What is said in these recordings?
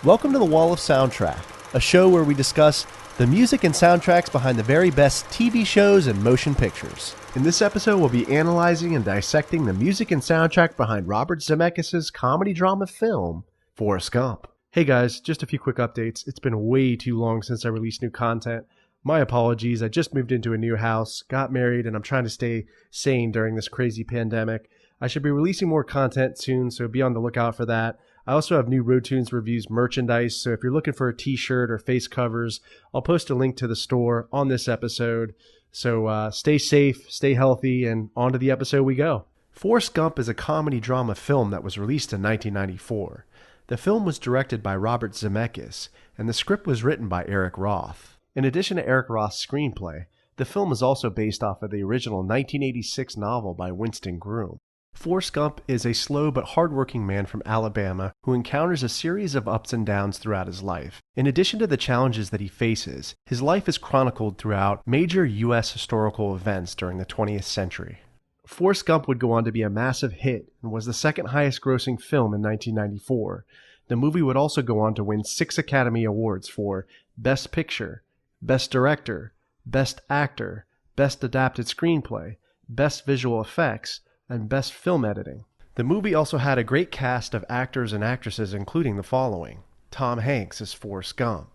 Welcome to the Wall of Soundtrack, a show where we discuss the music and soundtracks behind the very best TV shows and motion pictures. In this episode, we'll be analyzing and dissecting the music and soundtrack behind Robert Zemeckis' comedy drama film, Forrest Gump. Hey guys, just a few quick updates. It's been way too long since I released new content. My apologies, I just moved into a new house, got married, and I'm trying to stay sane during this crazy pandemic. I should be releasing more content soon, so be on the lookout for that. I also have new Road Tunes Reviews merchandise, so if you're looking for a t-shirt or face covers, I'll post a link to the store on this episode. So stay safe, stay healthy, and on to the episode we go. Forrest Gump is a comedy drama film that was released in 1994. The film was directed by Robert Zemeckis, and the script was written by Eric Roth. In addition to Eric Roth's screenplay, the film is also based off of the original 1986 novel by Winston Groom. Forrest Gump is a slow but hardworking man from Alabama who encounters a series of ups and downs throughout his life. In addition to the challenges that he faces, his life is chronicled throughout major U.S. historical events during the 20th century. Forrest Gump would go on to be a massive hit and was the second highest grossing film in 1994. The movie would also go on to win 6 Academy Awards for Best Picture, Best Director, Best Actor, Best Adapted Screenplay, Best Visual Effects, and Best Film Editing. The movie also had a great cast of actors and actresses, including the following: Tom Hanks as Forrest Gump,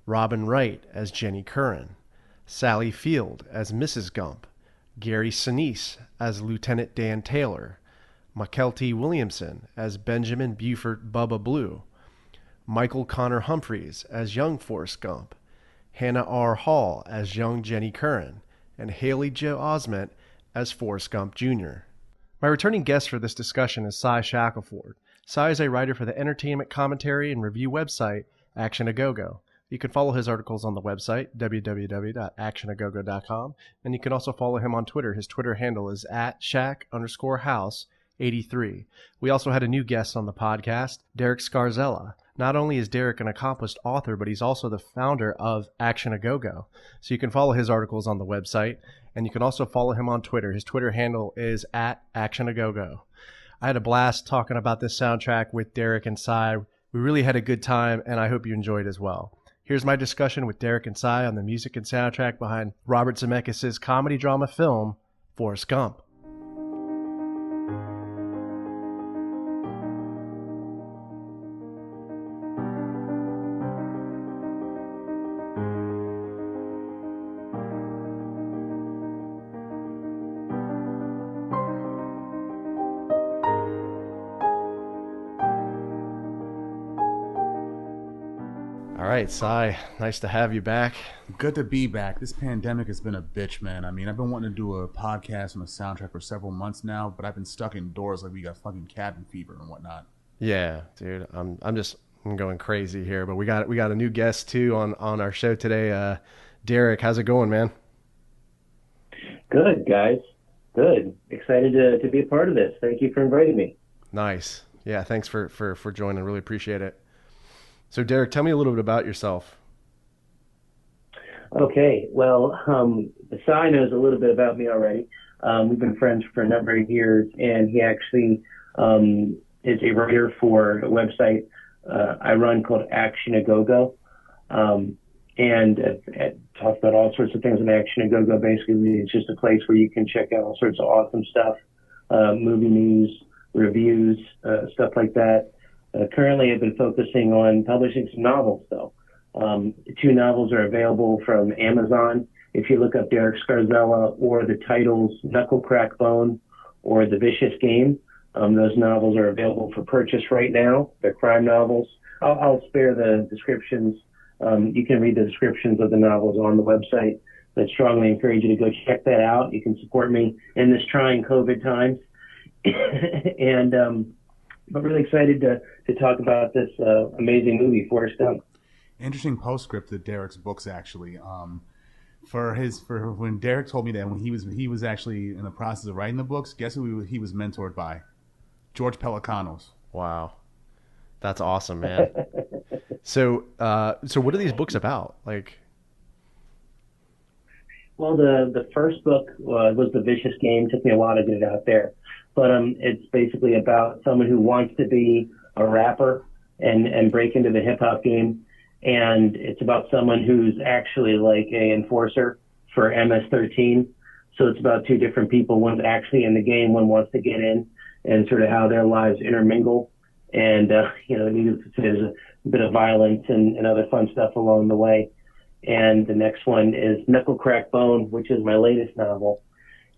Robin Wright as Jenny Curran, Sally Field as Mrs. Gump, Gary Sinise as Lieutenant Dan Taylor, Mykelti Williamson as Benjamin Buford Bubba Blue, Michael Connor Humphreys as young Forrest Gump, Hannah R. Hall as young Jenny Curran, and Haley Joe Osment as Forrest Gump Jr. My returning guest for this discussion is Cy Shackelford. Cy is a writer for the entertainment commentary and review website Action A Go-Go. You can follow his articles on the website www.actionagogo.com, and you can also follow him on Twitter. His Twitter handle is @Shack_House83. We also had a new guest on the podcast, Derek Scarzella. Not only is Derek an accomplished author, but he's also the founder of Action A Go-Go. So you can follow his articles on the website, and you can also follow him on Twitter. His Twitter handle is @ActionAGoGo. I had a blast talking about this soundtrack with Derek and Cy. We really had a good time, and I hope you enjoyed as well. Here's my discussion with Derek and Cy on the music and soundtrack behind Robert Zemeckis' comedy drama film, Forrest Gump. All right, Cy, nice to have you back. Good to be back. This pandemic has been a bitch, man. I mean, I've been wanting to do a podcast on a soundtrack for several months now, but I've been stuck indoors like we got fucking cabin fever and whatnot. Yeah, dude, I'm going crazy here, but we got a new guest too on our show today. Derek, how's it going, man? Good, guys. Good. Excited to be a part of this. Thank you for inviting me. Nice. Yeah, thanks for joining. Really appreciate it. So, Derek, tell me a little bit about yourself. Okay. Well, Cy knows a little bit about me already. We've been friends for a number of years, and he actually is a writer for a website I run called Action A Go-Go. And it talks about all sorts of things in Action A Go-Go. Basically, it's just a place where you can check out all sorts of awesome stuff, movie news, reviews, stuff like that. Currently, I've been focusing on publishing some novels, though. 2 novels are available from Amazon. If you look up Derek Scarzella or the titles Knuckle Crack Bone or The Vicious Game, those novels are available for purchase right now. They're crime novels. I'll spare the descriptions. You can read the descriptions of the novels on the website. I'd strongly encourage you to go check that out. You can support me in this trying COVID times. But really excited to talk about this amazing movie, Forrest Gump. Interesting postscript to Derek's books, actually. For when Derek told me that when he was actually in the process of writing the books, guess who he was mentored by? George Pelecanos. Wow, that's awesome, man. So what are these books about? Like, well, the first book was The Vicious Game. Took me a while to get it out there. But it's basically about someone who wants to be a rapper, and break into the hip hop game. And it's about someone who's actually like a enforcer for MS-13. So it's about two different people. One's actually in the game, one wants to get in, and sort of how their lives intermingle. And, there's a bit of violence and other fun stuff along the way. And the next one is Knuckle Crack Bone, which is my latest novel.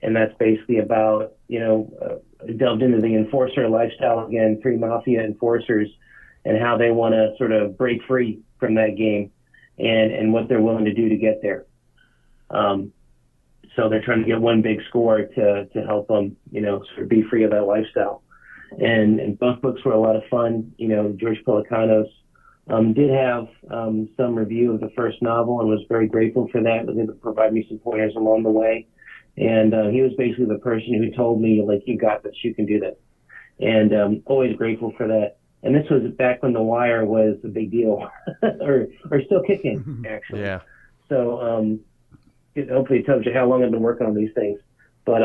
And that's basically about, delved into the enforcer lifestyle again, three mafia enforcers, and how they want to sort of break free from that game and what they're willing to do to get there. So they're trying to get one big score to help them, sort of be free of that lifestyle. And both books were a lot of fun. George Pelecanos did have some review of the first novel and was very grateful for that. They would provide me some pointers along the way. And he was basically the person who told me, like, you got this, you can do this. And always grateful for that. And this was back when The Wire was a big deal, or still kicking, actually. Yeah. So hopefully it tells you how long I've been working on these things. But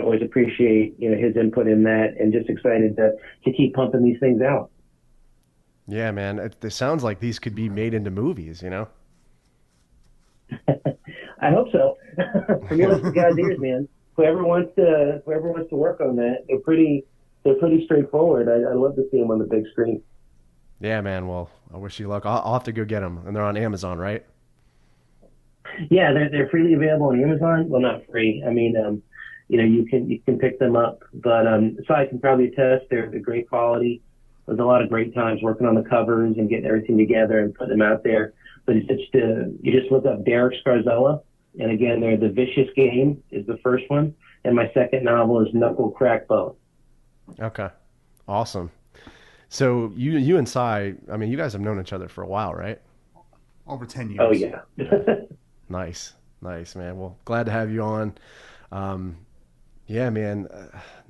always appreciate his input in that, and just excited to keep pumping these things out. Yeah, man. It sounds like these could be made into movies, I hope so. From your list of ideas, man. Whoever wants to work on that, they're pretty straightforward. I love to see them on the big screen. Yeah, man. Well, I wish you luck. I'll have to go get them, and they're on Amazon, right? Yeah, they're freely available on Amazon. Well, not free. I mean, you can pick them up, but so I can probably attest they're great quality. There's a lot of great times working on the covers and getting everything together and putting them out there. But it's just you just look up Derek Scarzella, and again, they're The Vicious Game is the first one, and my second novel is Knuckle Crack Bone. Okay, awesome. So you and Cy, I mean, you guys have known each other for a while, right? Over 10 years. Oh yeah. Nice, man. Well, glad to have you on. Yeah, man.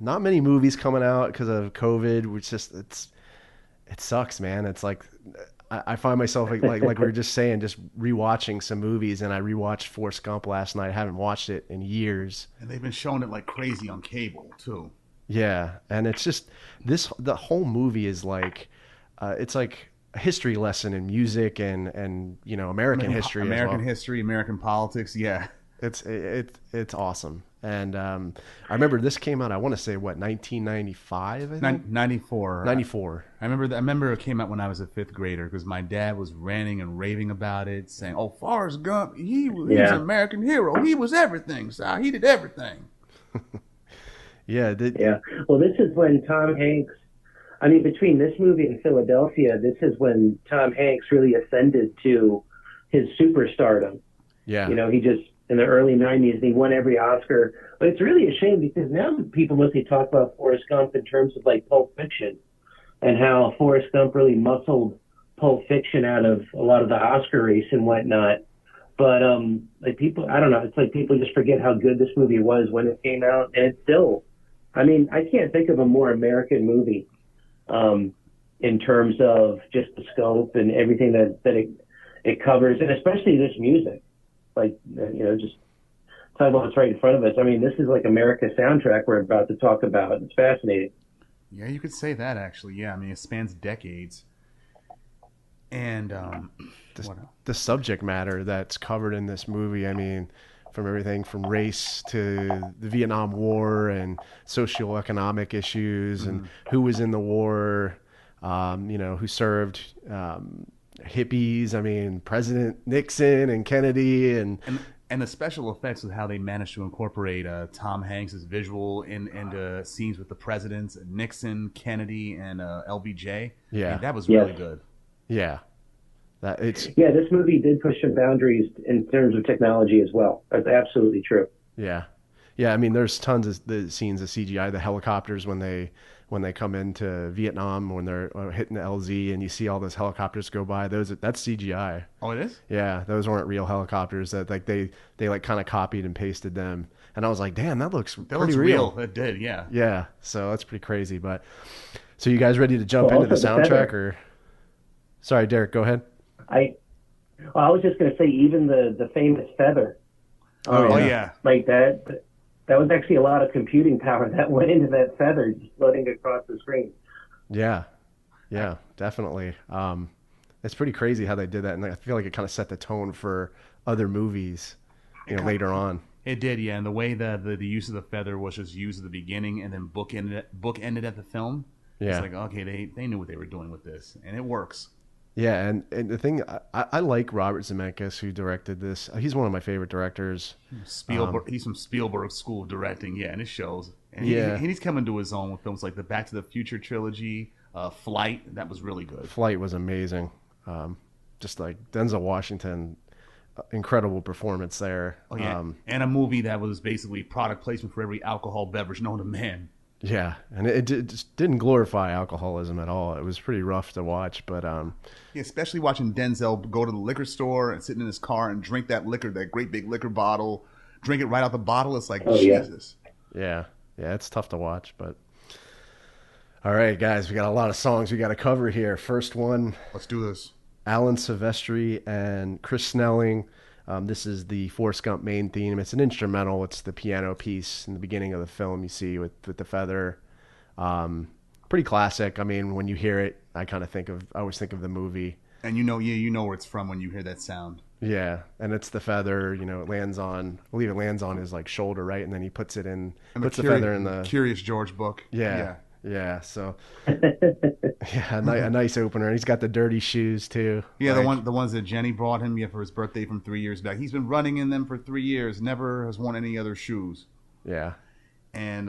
Not many movies coming out because of COVID, which just it sucks, man. It's like I find myself like we were just saying, just rewatching some movies, and I rewatched Forrest Gump last night. I haven't watched it in years. And they've been showing it like crazy on cable too. Yeah, and it's just the whole movie is like it's like a history lesson in music and American history, American history, American politics. Yeah, it's awesome. And I remember this came out, I want to say, 1995? I think? 94. 94. I remember it came out when I was a fifth grader because my dad was ranting and raving about it, saying, "Oh, Forrest Gump, he was an American hero. He was everything. So he did everything." Yeah. Well, this is when Tom Hanks. I mean, between this movie and Philadelphia, this is when Tom Hanks really ascended to his superstardom. Yeah. He just, in the early 90s, he won every Oscar. But it's really a shame because now people mostly talk about Forrest Gump in terms of like Pulp Fiction and how Forrest Gump really muscled Pulp Fiction out of a lot of the Oscar race and whatnot. But like people, I don't know, it's like people just forget how good this movie was when it came out. And it's still, I mean, I can't think of a more American movie in terms of just the scope and everything that it covers, and especially this music. Like, just talk about what's right in front of us. I mean, this is like America's soundtrack we're about to talk about. It's fascinating. Yeah, you could say that, actually. Yeah, I mean, it spans decades. And the subject matter that's covered in this movie, I mean, from everything from race to the Vietnam War and socioeconomic issues and who was in the war, who served, hippies. I mean, President Nixon and Kennedy and the special effects with how they managed to incorporate Tom Hanks' visual into scenes with the presidents, Nixon, Kennedy, and LBJ. Yeah, and that was really good. Yeah. This movie did push some boundaries in terms of technology as well. That's absolutely true. Yeah. I mean, there's tons of the scenes of CGI, the helicopters when they come into Vietnam, when they're hitting the LZ, and you see all those helicopters go by. That's CGI. Oh, it is? Yeah, those weren't real helicopters. That like they like kind of copied and pasted them. And I was like, damn, that looks pretty real. It did, yeah. Yeah, so that's pretty crazy. But so you guys ready to jump into the soundtrack, or? Sorry, Derek, go ahead. I was just going to say, even the famous feather. Oh yeah. Like that was actually a lot of computing power that went into that feather just floating across the screen. Yeah. definitely. It's pretty crazy how they did that, and I feel like it kind of set the tone for other movies, later on. It did, yeah. And the way that the use of the feather was just used at the beginning and then bookended at the film. Yeah. It's like, okay, they knew what they were doing with this, and it works. Yeah, and the thing, I like Robert Zemeckis, who directed this. He's one of my favorite directors. Spielberg, he's from Spielberg School of Directing, yeah, and it shows. And he's coming to his own with films like the Back to the Future trilogy, Flight. That was really good. Flight was amazing. Just like Denzel Washington, incredible performance there. Oh yeah, and a movie that was basically product placement for every alcohol beverage known to man. Yeah, and it just didn't glorify alcoholism at all. It was pretty rough to watch, but yeah, especially watching Denzel go to the liquor store and sitting in his car and drink that liquor, that great big liquor bottle, drink it right out the bottle. It's like, Jesus. Yeah, it's tough to watch, but all right, guys, we got a lot of songs we got to cover here. First one, let's do this. Alan Silvestri and Chris Snelling. This is the Forrest Gump main theme. It's an instrumental. It's the piano piece in the beginning of the film you see with the feather. Pretty classic. I mean, when you hear it, I always think of the movie. And you know where it's from when you hear that sound. Yeah, and it's the feather. It lands on. I believe it lands on his shoulder, right? And then he puts it in. Puts the feather in the Curious George book. Yeah. So, a nice opener. And he's got the dirty shoes too. Yeah, the ones that Jenny brought him for his birthday from 3 years back. He's been running in them for 3 years. Never has worn any other shoes. Yeah. And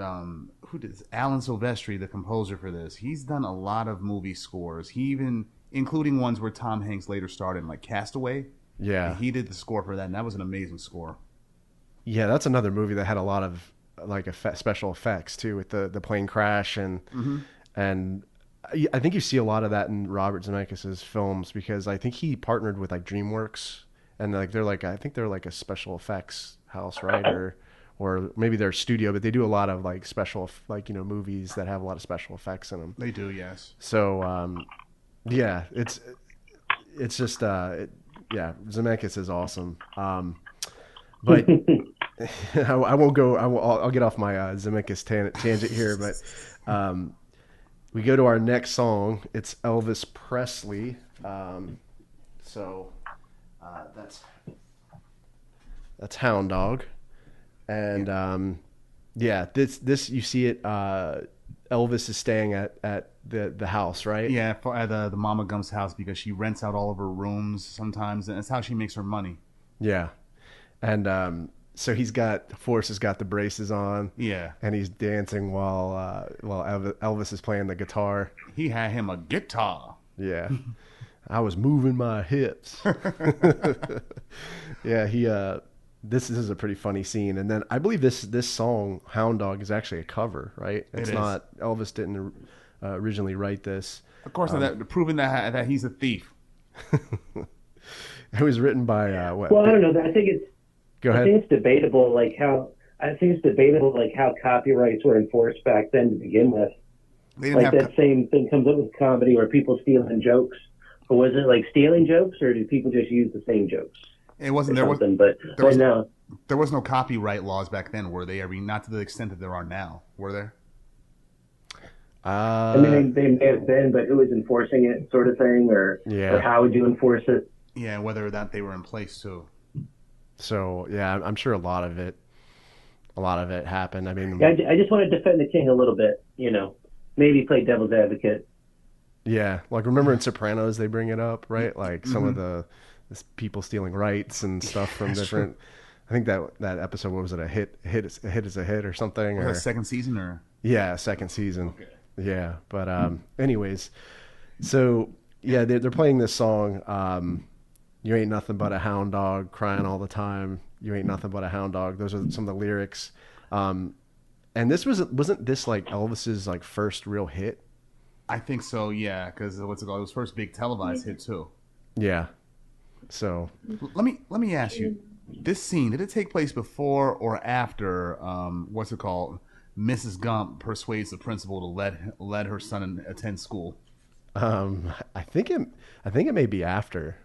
who did this? Alan Silvestri, the composer for this. He's done a lot of movie scores. He even, including ones where Tom Hanks later starred in, like Castaway. Yeah. And he did the score for that, and that was an amazing score. Yeah, that's another movie that had a lot of special effects too, with the plane crash and I think you see a lot of that in Robert Zemeckis' films, because I think he partnered with DreamWorks, and I think they're a special effects house, right? Or maybe they're a studio, but they do a lot of special movies that have a lot of special effects in them. They do, yes. So yeah, it's just Zemeckis is awesome. But I won't go. I'll get off my Zemeckis tangent here. But we go to our next song. It's Elvis Presley. That's Hound Dog, and this you see it. Elvis is staying at the house, right? Yeah, at the Mama Gump's house, because she rents out all of her rooms sometimes, and that's how she makes her money. Yeah. And so Forrest has got the braces on. Yeah. And he's dancing while Elvis is playing the guitar. He had him a guitar. Yeah. I was moving my hips. Yeah, this is a pretty funny scene. And then I believe this song, Hound Dog, is actually a cover, right? It's not, Elvis didn't originally write this. Of course, proving that he's a thief. It was written by what? Well, I don't know. I think it's. Go ahead. I think it's debatable, how copyrights were enforced back then to begin with. That same thing comes up with comedy, where people stealing jokes. Or was it stealing jokes, or did people just use the same jokes? It wasn't. There was no copyright laws back then, were they? I mean, not to the extent that there are now. Were there? I mean, they may have been, but who was enforcing it, sort of thing, or how would you enforce it? Yeah, whether or not they were in place too. So yeah, I'm sure a lot of it happened. I mean, I just want to defend the king a little bit. Maybe play devil's advocate. Yeah, remember in Sopranos they bring it up, right? Some of the people stealing rights and stuff from different. True. I think that episode, what was it? A hit is a hit or something. Or second season, or second season. Okay. Yeah, but anyways, so yeah, they're playing this song. You ain't nothing but a hound dog, crying all the time. You ain't nothing but a hound dog. Those are some of the lyrics. And this wasn't this Elvis's first real hit? I think so, yeah, because what's it called? It was first big televised hit too. Yeah. So let me ask you, this scene, did it take place before or after what's it called? Mrs. Gump persuades the principal to let her son attend school? I think it may be after.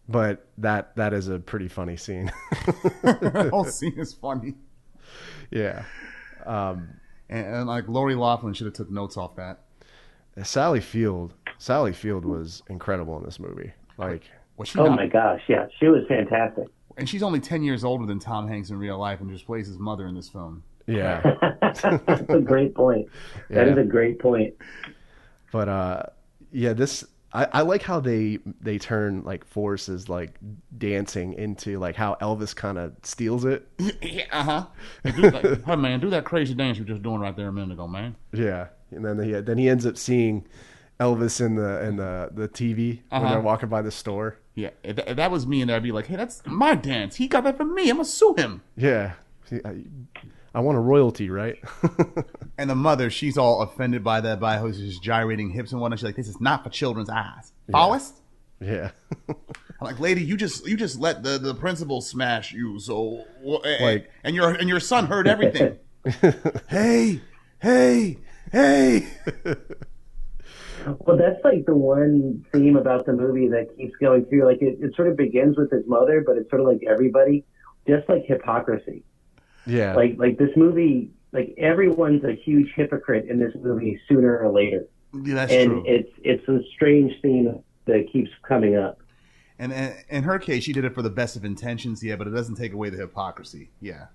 But that is a pretty funny scene. The whole scene is funny. Yeah. And Lori Loughlin should have took notes off that. Sally Field Sally Field was incredible in this movie. Like, Was she Oh not? my gosh, yeah, she was fantastic. And she's only 10 years older than Tom Hanks in real life and just plays his mother in this film. yeah, That's a great point. That is a great point. but yeah, this I like how they turn like Forrest's like dancing into like how Elvis kind of steals it. Yeah, uh-huh. Hey, man, do that crazy dance you were just doing right there a minute ago, man. Yeah, and then he ends up seeing Elvis in the TV when they're walking by the store. Yeah, if that was me in there, I'd be like, hey, that's my dance. He got that from me. I'm going to sue him. Yeah, I want a royalty, right? And the mother, she's all offended by that, by how he's just gyrating hips and whatnot. She's like, this is not for children's eyes. Forrest? Yeah. I'm like, lady, you just let the principal smash you, so Like- and your son heard everything. hey. Well, that's like the one theme about the movie that keeps going through. Like it sort of begins with his mother, but it's sort of like everybody, just like hypocrisy. Yeah. Like this movie, like everyone's a huge hypocrite in this movie sooner or later. Yeah, that's And true. it's a strange theme that keeps coming up. And in her case, she did it for the best of intentions, yeah, but it doesn't take away the hypocrisy. Yeah.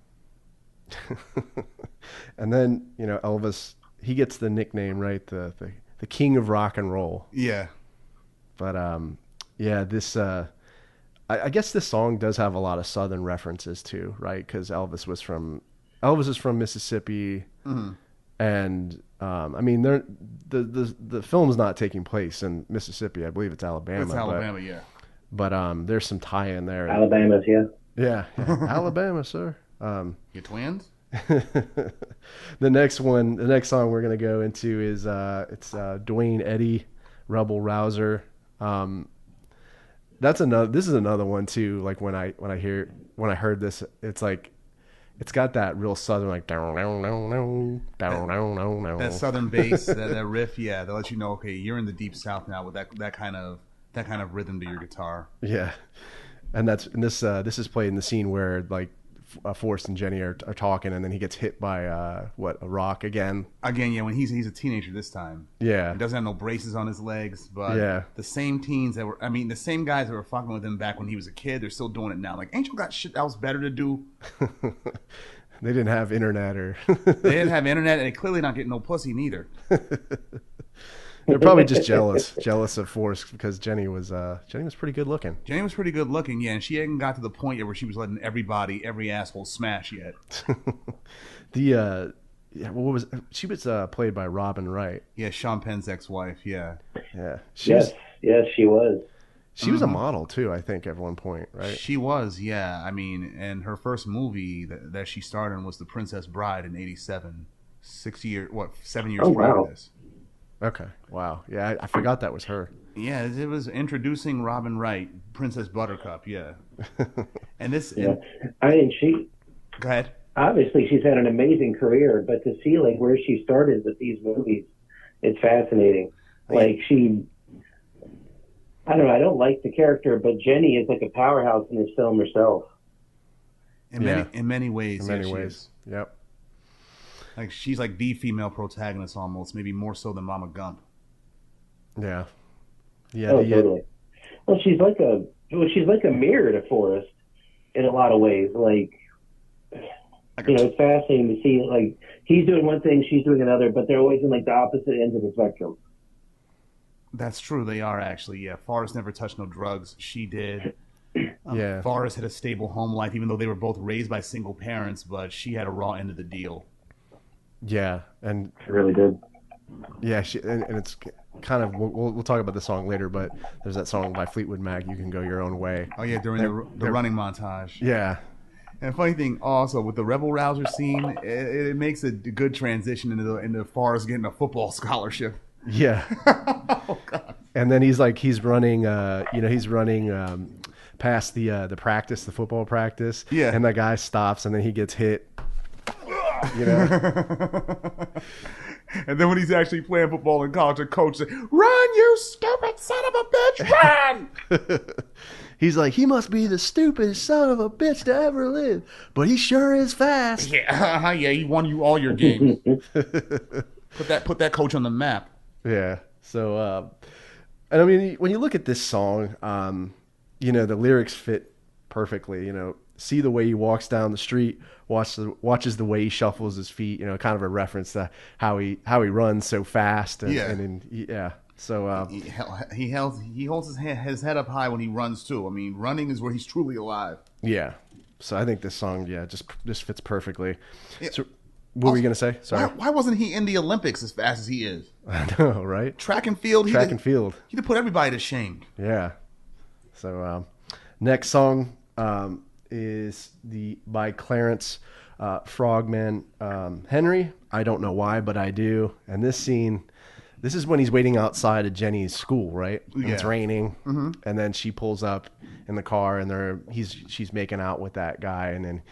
And then, Elvis, he gets the nickname, right? The king of rock and roll. Yeah. But yeah, this I guess this song does have a lot of Southern references too, right? Because Elvis is from Mississippi, and I mean, the film's not taking place in Mississippi. I believe it's Alabama. It's Alabama, yeah. But there's some tie-in there. Alabama's, yeah. Yeah, Alabama, sir. Your twins? The next song we're gonna go into is it's Dwayne Eddy, Rebel Rouser. This is another one too. Like when I heard this, it's like it's got that real Southern like down That Southern bass, that riff, yeah, that lets you know, okay, you're in the deep South now with that kind of rhythm to your guitar. Yeah, and this is played in the scene where like Forrest and Jenny are talking, and then he gets hit by a rock again. Again, yeah, when he's a teenager this time. Yeah, He doesn't have no braces on his legs, but Yeah. the same the same guys that were fucking with him back when he was a kid, they're still doing it now. Like, ain't you got shit else better to do? They didn't have internet or They didn't have internet, and they clearly not getting no pussy neither. they're probably just jealous of Forrest because Jenny was pretty good looking. Jenny was pretty good looking, yeah, and she hadn't got to the point yet where she was letting every asshole smash yet. She was played by Robin Wright. Yeah, Sean Penn's ex-wife, yeah. Yeah, Yes, she was. she was a model too, I think, at one point, right? She was, yeah. I mean, and her first movie that she starred in was The Princess Bride in '87. 7 years Oh, prior wow. to this. Okay, wow, yeah, I forgot that was her. Yeah, it was introducing Robin Wright, Princess Buttercup, yeah. And this, Yeah. I mean, go ahead. obviously she's had an amazing career, but to see like where she started with these movies, it's fascinating. Like I don't know, I don't like the character, but Jenny is like a powerhouse in this film herself. In many ways, In many she ways, is. yep. Like she's like the female protagonist almost, maybe more so than Mama Gump. Yeah, yeah, Oh, totally. Well, she's like a mirror to Forrest in a lot of ways. Like, it's fascinating to see like he's doing one thing, she's doing another, but they're always in like the opposite ends of the spectrum. That's true. They are actually, yeah. Forrest never touched no drugs. She did. Yeah. Forrest had a stable home life, even though they were both raised by single parents, but she had a raw end of the deal. Yeah, and She really did. yeah, and it's kind of we'll talk about the song later, but there's that song by Fleetwood Mac, "You Can Go Your Own Way." Oh yeah, during the running montage. Yeah, And funny thing, also with the Rebel Rouser scene, it makes a good transition into Forrest getting a football scholarship. yeah. Oh God. And then he's running, past the football practice. Yeah. And that guy stops, and then he gets hit. And then when he's actually playing football in college, the coach said, "Run, you stupid son of a bitch, run!" He's like, he must be the stupidest son of a bitch to ever live, but he sure is fast. Yeah, yeah, he won you all your games. Put that coach on the map. Yeah. So, And I mean, when you look at this song, the lyrics fit perfectly. See the way he walks down the street, watches the way he shuffles his feet. Kind of a reference to how he runs so fast. Yeah. So he holds his head up high when he runs too. I mean, running is where he's truly alive. Yeah. So I think this song, just fits perfectly. Yeah. So, what were you gonna say? Sorry. Why wasn't he in the Olympics as fast as he is? I know, right? Track and field. Track and field. He'd have put everybody to shame. Yeah. So next song is by Clarence Frogman Henry. I don't know why, but I do. And this scene. This is when he's waiting outside of Jenny's school, right? And it's raining, and then she pulls up in the car, and she's making out with that guy, and then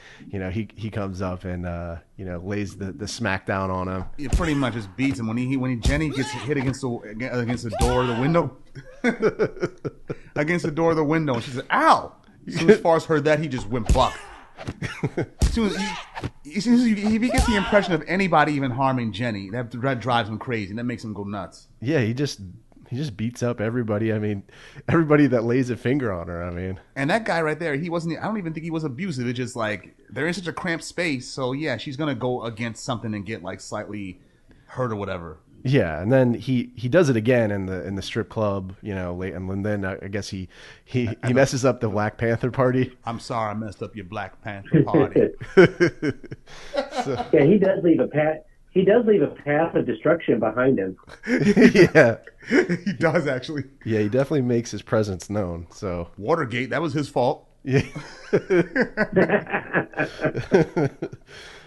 he comes up and lays the smack down on him. It pretty much just beats him when Jenny gets hit against the door of the window, against the door of the window, and she says, "Ow!" As soon as Forrest heard that, he just went buck. As soon as if he gets the impression of anybody even harming Jenny, that drives him crazy, and that makes him go nuts. Yeah, he just beats up everybody. I mean, everybody that lays a finger on her. I mean, and that guy right there, he wasn't. I don't even think he was abusive. It's just like they're in such a cramped space, so yeah, she's gonna go against something and get like slightly hurt or whatever. Yeah, and then he does it again in the strip club, late, and then I guess he messes up the Black Panther party. I'm sorry, I messed up your Black Panther party. Yeah, he does leave a path. He does leave a path of destruction behind him. Yeah, he does actually. Yeah, he definitely makes his presence known. So Watergate, that was his fault. Yeah.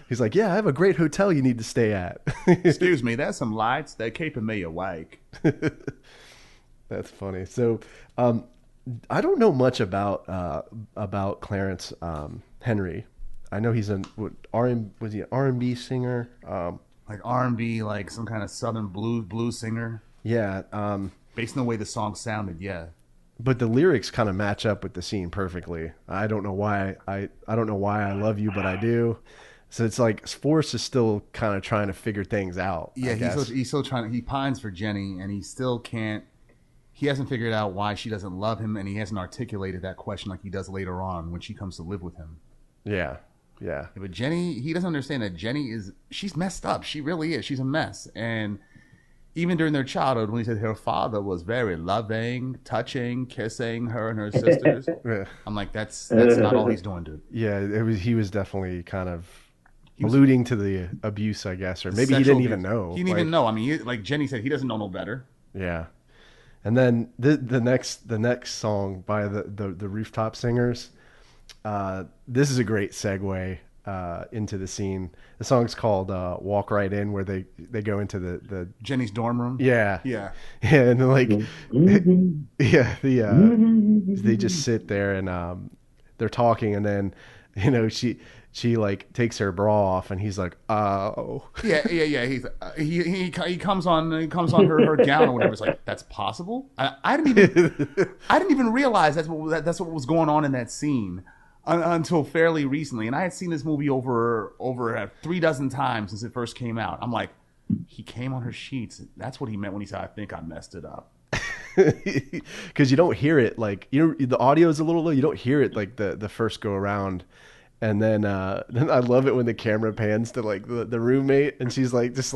He's like, yeah, I have a great hotel you need to stay at. Excuse me, there's some lights. They're keeping me awake. That's funny. So, I don't know much about Clarence Henry. I know he's was he an R&B singer? Like R&B, like some kind of Southern blues singer. Yeah. Based on the way the song sounded, yeah. But the lyrics kind of match up with the scene perfectly. I don't know why I don't know why I love you, but I do. So it's like Forrest is still kind of trying to figure things out. Yeah, he's still trying. He pines for Jenny, and he still can't. He hasn't figured out why she doesn't love him, and he hasn't articulated that question like he does later on when she comes to live with him. Yeah. But Jenny, he doesn't understand that she's messed up. She really is. She's a mess. And even during their childhood, when he said her father was very loving, touching, kissing her and her sisters, I'm like, that's not all he's doing, dude. Yeah, he was definitely kind of alluding to the abuse, I guess, or maybe he didn't even know. He didn't even know. I mean, like Jenny said, he doesn't know no better. Yeah, and then the next song by the Rooftop Singers. This is a great segue into the scene. The song's called "Walk Right In," where they go into the Jenny's dorm room. Yeah, and they're like, they just sit there and they're talking, and then she like takes her bra off, and he's like, oh. Yeah. He comes on her gown or whatever. It's like, that's possible. I didn't even realize that's what was going on in that scene until fairly recently. And I had seen this movie over 36 times since it first came out. I'm like, he came on her sheets. That's what he meant when he said, I think I messed it up. Because you don't hear it, like, the audio is a little low. You don't hear it like the first go around. And then I love it when the camera pans to like the roommate, and she's like just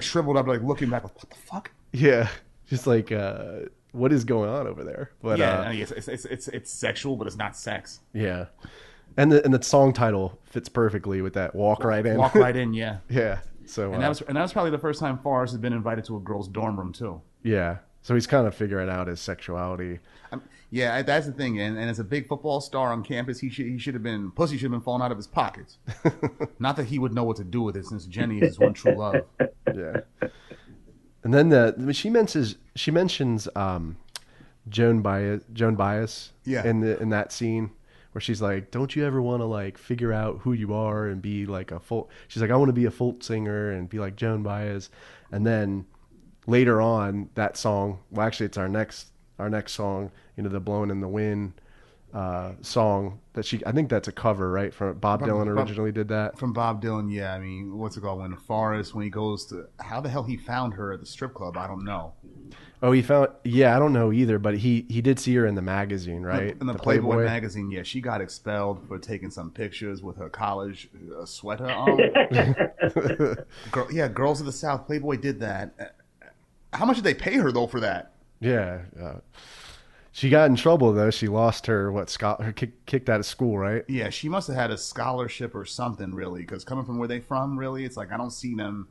shriveled up, like looking back, like, what the fuck? Yeah, just like what is going on over there? But yeah, it's sexual, but it's not sex. Yeah, and the song title fits perfectly with that "Walk Right In." Walk right in, yeah. Yeah. So and that was probably the first time Forrest had been invited to a girl's dorm room too. Yeah. So he's kind of figuring out his sexuality. Yeah, that's the thing. And as a big football star on campus, pussy should have been falling out of his pockets. Not that he would know what to do with it, since Jenny is his one true love. Yeah. And then she mentions Joan Baez in that scene where she's like, don't you ever want to like figure out who you are and be like she's like, I want to be a folk singer and be like Joan Baez. And then later on, that song, well, actually it's our next song, the Blowing in the Wind, song that I think that's a cover, right? From Bob Dylan originally did that. From Bob Dylan, yeah. I mean, what's it called? When Forrest, when he goes to, how the hell he found her at the strip club, I don't know. Oh, he found, yeah, I don't know either, but he did see her in the magazine, right? In the Playboy magazine, yeah. She got expelled for taking some pictures with her college sweater on. Girls of the South, Playboy did that. How much did they pay her, though, for that? Yeah. She got in trouble, though. She lost her, kicked out of school, right? Yeah, she must have had a scholarship or something, really, because coming from where they from, really, it's like, I don't see them.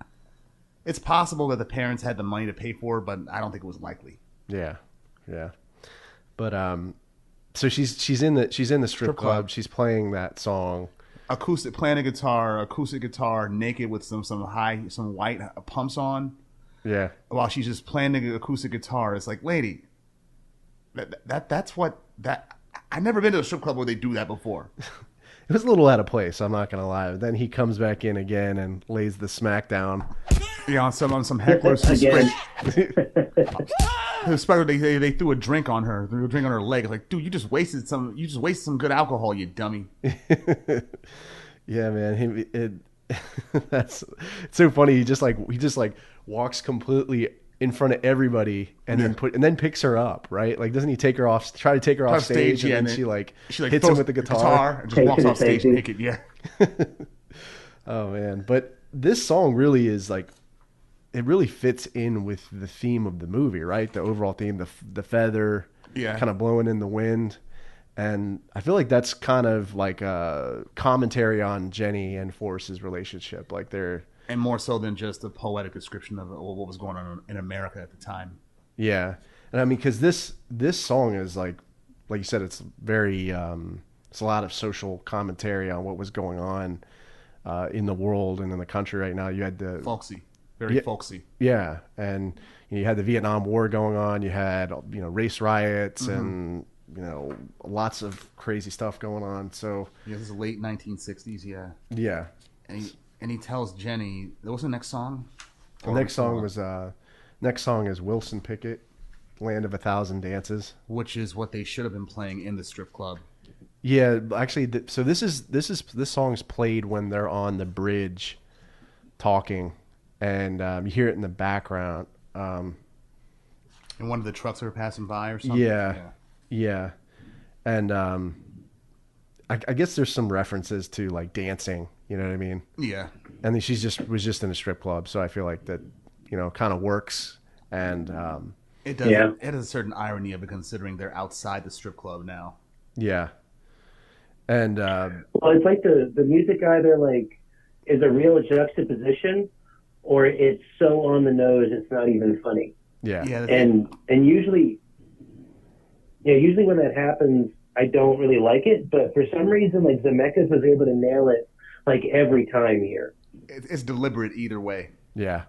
It's possible that the parents had the money to pay for it, but I don't think it was likely. Yeah. But so she's in the strip club. She's playing that song. Playing a guitar, acoustic guitar, naked with some white pumps on. Yeah. While she's just playing the acoustic guitar, it's like, lady, that's what I've never been to a strip club where they do that before. It was a little out of place, I'm not gonna lie. Then he comes back in again and lays the smack down. Yeah, on some hecklers who they threw a drink on her. They threw a drink on her leg. Like, dude, you just wasted some good alcohol, you dummy. Yeah, man. It's so funny. He just walks completely in front of everybody and then picks her up, right? Like, doesn't he try to take her off stage, and then she hits him with the guitar and just walks off stage naked. Yeah. Oh man, but this song really is like, it really fits in with the theme of the movie, right? The overall theme, the feather, kind of blowing in the wind. And I feel like that's kind of like a commentary on Jenny and Forrest's relationship. Like and more so than just a poetic description of what was going on in America at the time. Yeah. And I mean, because this song is like you said, it's very, it's a lot of social commentary on what was going on in the world and in the country right now. You had the folksy, very folksy. Yeah. And you had the Vietnam War going on. You had, race riots and, lots of crazy stuff going on. So yeah, this is late 1960s. Yeah. Yeah. And he tells Jenny, what was the next song? The next song is Wilson Pickett, Land of a Thousand Dances, which is what they should have been playing in the strip club. Yeah, actually, so this song's played when they're on the bridge talking, and you hear it in the background. And one of the trucks are passing by or something? Yeah. And I guess there's some references to like dancing, you know what I mean? Yeah. And then was just in a strip club, so I feel like that, kind of works. And it does. Yeah. It has a certain irony of it, considering they're outside the strip club now. Yeah. And well, it's like the music either like is a real juxtaposition, or it's so on the nose it's not even funny. Yeah. And usually when that happens, I don't really like it. But for some reason, like Zemeckis was able to nail it like every time here. It's deliberate either way. Yeah.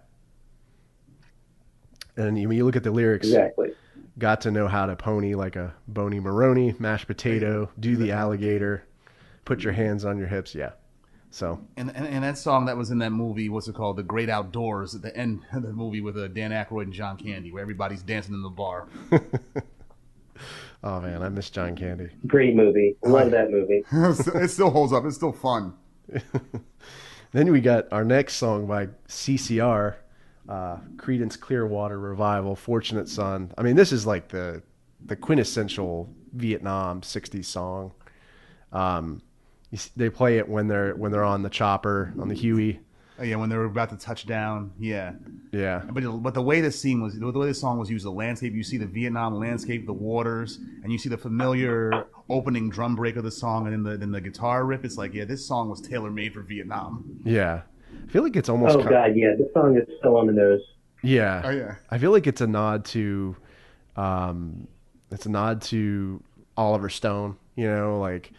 And when you look at the lyrics, exactly. Got to know how to pony like a bony Maroney, mashed potato, do the alligator, put your hands on your hips. Yeah. So. And that song that was in that movie, what's it called? The Great Outdoors, at the end of the movie with Dan Aykroyd and John Candy, where everybody's dancing in the bar. Oh man, I miss John Candy. Great movie. Love that movie. It still holds up. It's still fun. Then we got our next song by CCR. Credence Clearwater Revival, Fortunate Son. I mean, this is like the quintessential Vietnam 60s song. They play it when they're on the chopper, on the Huey. Oh, yeah, when they were about to touch down. Yeah. Yeah. But the way the way the song was used, the landscape, you see the Vietnam landscape, the waters, and you see the familiar opening drum break of the song, and then the guitar riff. It's like, yeah, this song was tailor-made for Vietnam. Yeah. I feel like it's almost. Oh God, yeah, this song is so on the nose. Yeah. Oh yeah. I feel like it's a nod to, Oliver Stone. Like,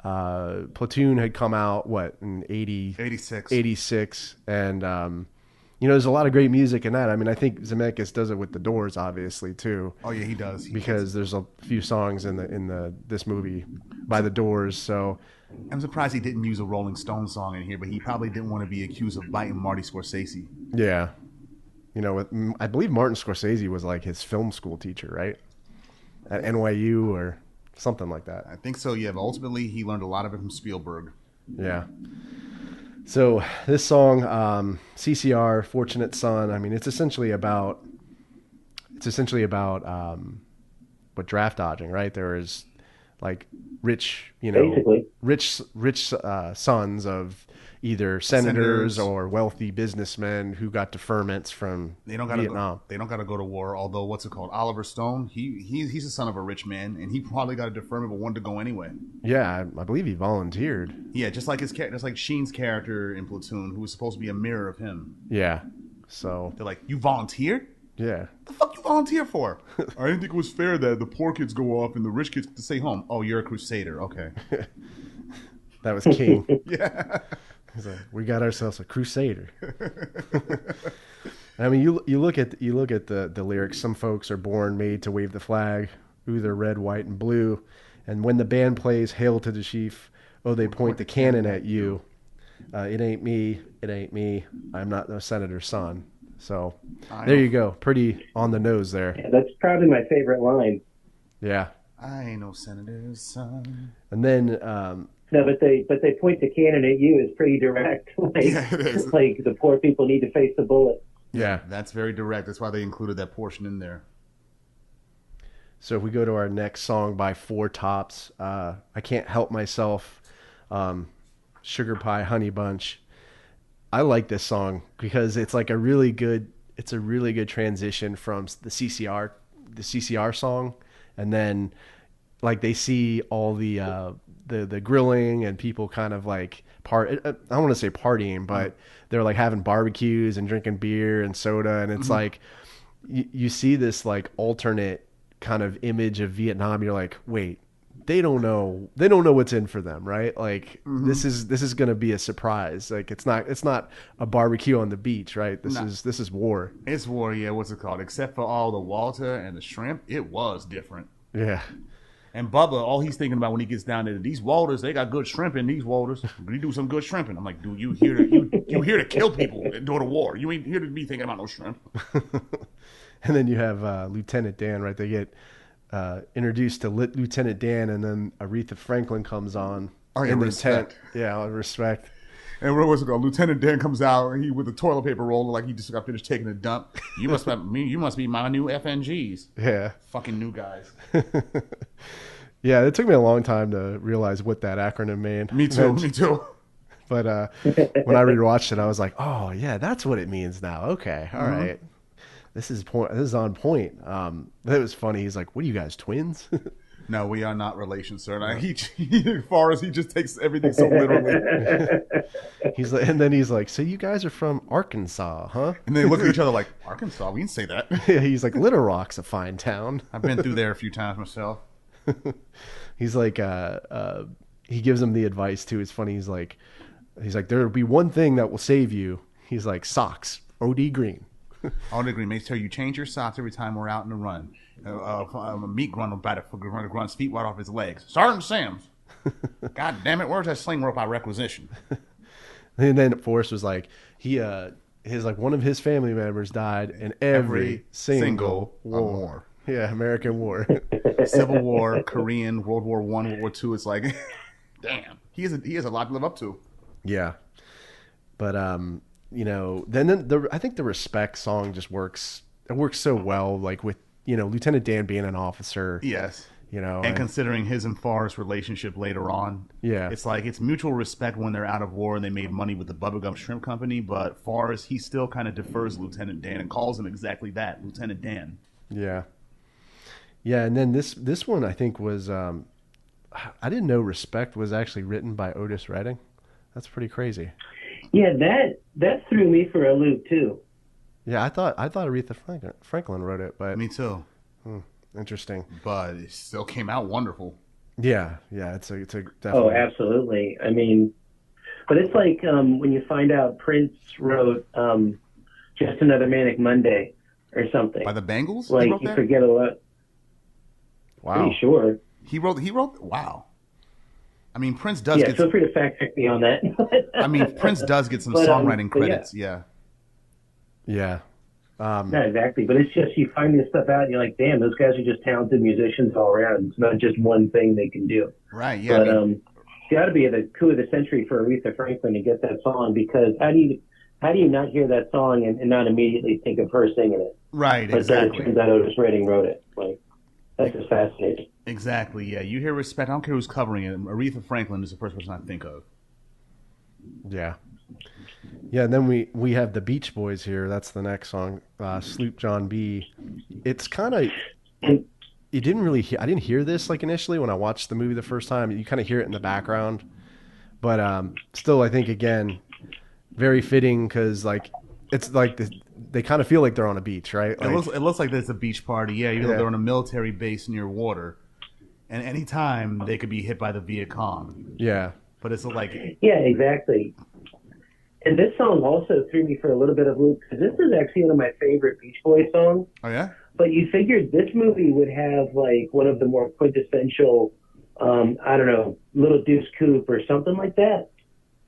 Platoon had come out in 86, and there's a lot of great music in that. I mean, I think Zemeckis does it with the Doors, obviously too. Oh yeah, he does. Because there's a few songs in this movie by the Doors, so. I'm surprised he didn't use a Rolling Stone song in here, but he probably didn't want to be accused of biting Marty Scorsese. Yeah. I believe Martin Scorsese was like his film school teacher, right? At NYU or something like that. I think so, yeah. But ultimately, he learned a lot of it from Spielberg. Yeah. So this song, CCR, Fortunate Son. I mean, it's essentially about what draft dodging, right? There is like rich, Basically. rich sons of either senators or wealthy businessmen who got deferments from Vietnam. They don't got to go to war. Although, what's it called? Oliver Stone. He's the son of a rich man, and he probably got a deferment, but wanted to go anyway. Yeah, I believe he volunteered. Yeah, just like Sheen's character in Platoon, who was supposed to be a mirror of him. Yeah, so they're like, you volunteered? Yeah. The fuck you volunteer for? I didn't think it was fair that the poor kids go off and the rich kids get to stay home. Oh, you're a crusader. Okay. That was King. Yeah. He's like, we got ourselves a crusader. I mean, you look at the lyrics. Some folks are born made to wave the flag, either red, white, and blue. And when the band plays "Hail to the Chief," oh, they point the cannon at you. It ain't me. It ain't me. I'm not no senator's son. So there you go. Pretty on the nose there. Yeah, that's probably my favorite line. Yeah. I ain't no senator's son. And then no, but they point the cannon at you is pretty direct. Like, yeah, it is. Like the poor people need to face the bullet. Yeah, that's very direct. That's why they included that portion in there. So if we go to our next song by Four Tops, I Can't Help Myself, Sugar Pie Honey Bunch. I like this song because it's like a really good transition from the CCR song, and then like they see all the grilling and people kind of like I don't want to say partying, but they're like having barbecues and drinking beer and soda, and it's like you see this like alternate kind of image of Vietnam. You're like, wait, they don't know what's in for them, right? Like this is going to be a surprise. Like it's not a barbecue on the beach, right? This is war. It's war, yeah. What's it called? Except for all the Walter and the shrimp, it was different. Yeah. And Bubba, all he's thinking about when he gets down there, these Walters, they got good shrimp in these Walters. We do some good shrimping. I'm like, dude, you here to kill people during the war. You ain't here to be thinking about no shrimp. And then you have Lieutenant Dan, right? They get introduced to Lieutenant Dan, and then Aretha Franklin comes on in the tent. Yeah, respect. And what was it called? Lieutenant Dan comes out, and he with a toilet paper roller, like he just got finished taking a dump. You must be my new FNGs. Yeah, fucking new guys. Yeah, it took me a long time to realize what that acronym meant. Me too. But when I rewatched it, I was like, oh yeah, that's what it means now. Okay, all right. This is on point. That was funny. He's like, "What are you guys, twins?" No, we are not relations, sir. And Forrest, he just takes everything so literally. He's like, "So you guys are from Arkansas, huh?" And they look at each other like, "Arkansas? We didn't say that." Yeah, he's like, "Little Rock's a fine town." I've been through there a few times myself. He's like, he gives him the advice too. It's funny. He's like, "There'll be one thing that will save you." He's like, "Socks, OD green." OD green. Make sure you change your socks every time we're out in the run. A meat grunt will bite grunt's feet right off his legs. Sergeant Sam's. God damn it! Where's that sling rope I requisitioned? And then Forrest was like, one of his family members died in every single war. Yeah, American War, Civil War, Korean, World War I, World War II. It's like, damn, he has a lot to live up to. Yeah, but then I think the respect song just works. It works so well, like with Lieutenant Dan being an officer. Yes. And considering his and Forrest's relationship later on, yeah, it's like it's mutual respect when they're out of war and they made money with the Bubba Gump Shrimp Company. But Forrest, he still kind of defers Lieutenant Dan and calls him exactly that, Lieutenant Dan. Yeah, yeah. And then this one I think was I didn't know Respect was actually written by Otis Redding. That's pretty crazy. Yeah, that threw me for a loop too. Yeah, I thought Aretha Franklin wrote it, but me too. Interesting. But it still came out wonderful. Yeah, it's a definitely. Oh, absolutely. I mean, but it's like when you find out Prince wrote Just Another Manic Monday or something. By the Bangles? Like you forget a lot. Wow. Pretty sure. He wrote. Wow. I mean, Prince does. Yeah, feel free to fact check me on that. I mean, Prince does get some songwriting credits. Yeah. Yeah. Not exactly, but it's just you find this stuff out and you're like, damn, those guys are just talented musicians all around. It's not just one thing they can do. Right, yeah. But it's got to be the coup of the century for Aretha Franklin to get that song, because how do you not hear that song and not immediately think of her singing it? Right, but exactly. But then it turns out Otis Redding wrote it. Like, that's just fascinating. Exactly, yeah. You hear Respect. I don't care who's covering it. Aretha Franklin is the first person I think of. Yeah. Yeah, and then we have the Beach Boys here. That's the next song, Sloop John B. It's kind of, you didn't really I didn't hear this like initially when I watched the movie the first time. You kind of hear it in the background, but still, I think again, very fitting because like it's like they kind of feel like they're on a beach, right? Like, it looks like there's a beach party, yeah. Even though they're on a military base near water, and any time they could be hit by the Viet Cong. Yeah, but it's like exactly. And this song also threw me for a little bit of loop, because this is actually one of my favorite Beach Boys songs. Oh, yeah? But you figured this movie would have, like, one of the more quintessential, I don't know, Little Deuce Coupe or something like that.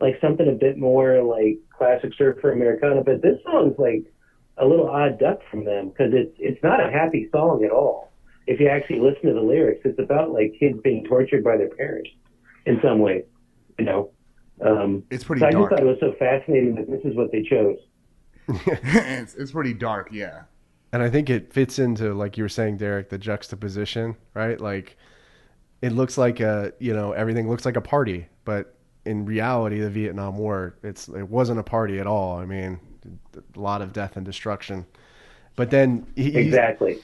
Like, something a bit more, like, classic surfer Americana. But this song's, like, a little odd duck from them, because it's not a happy song at all. If you actually listen to the lyrics, it's about, like, kids being tortured by their parents in some way, you know? It's pretty so dark. I just thought it was so fascinating that this is what they chose. It's pretty dark, yeah. And I think it fits into, like you were saying, Derek, the juxtaposition, right? Like, it looks like everything looks like a party, but in reality, the Vietnam War, it wasn't a party at all. I mean, a lot of death and destruction. But then exactly.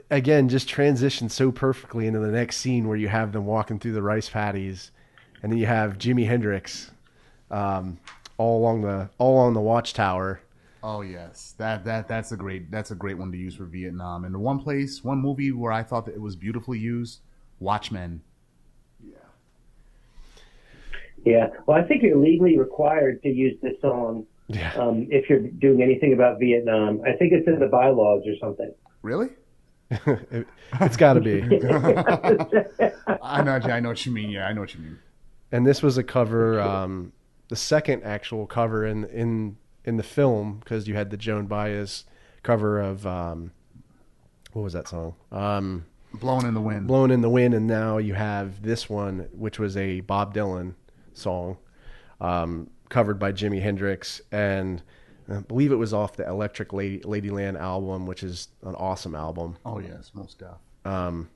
Again, just transitioned so perfectly into the next scene where you have them walking through the rice paddies. And then you have Jimi Hendrix, all along the watchtower. Oh yes, that's a great one to use for Vietnam. And the one movie where I thought that it was beautifully used, Watchmen. Yeah. Well, I think you're legally required to use this song if you're doing anything about Vietnam. I think it's in the bylaws or something. Really? It's got to be. I know what you mean. Yeah, I know what you mean. And this was a cover, the second actual cover in the film, because you had the Joan Baez cover of what was that song? Blowing in the Wind. Blowing in the Wind, and now you have this one, which was a Bob Dylan song, covered by Jimi Hendrix, and I believe it was off the Electric Ladyland album, which is an awesome album. Oh yes, most definitely.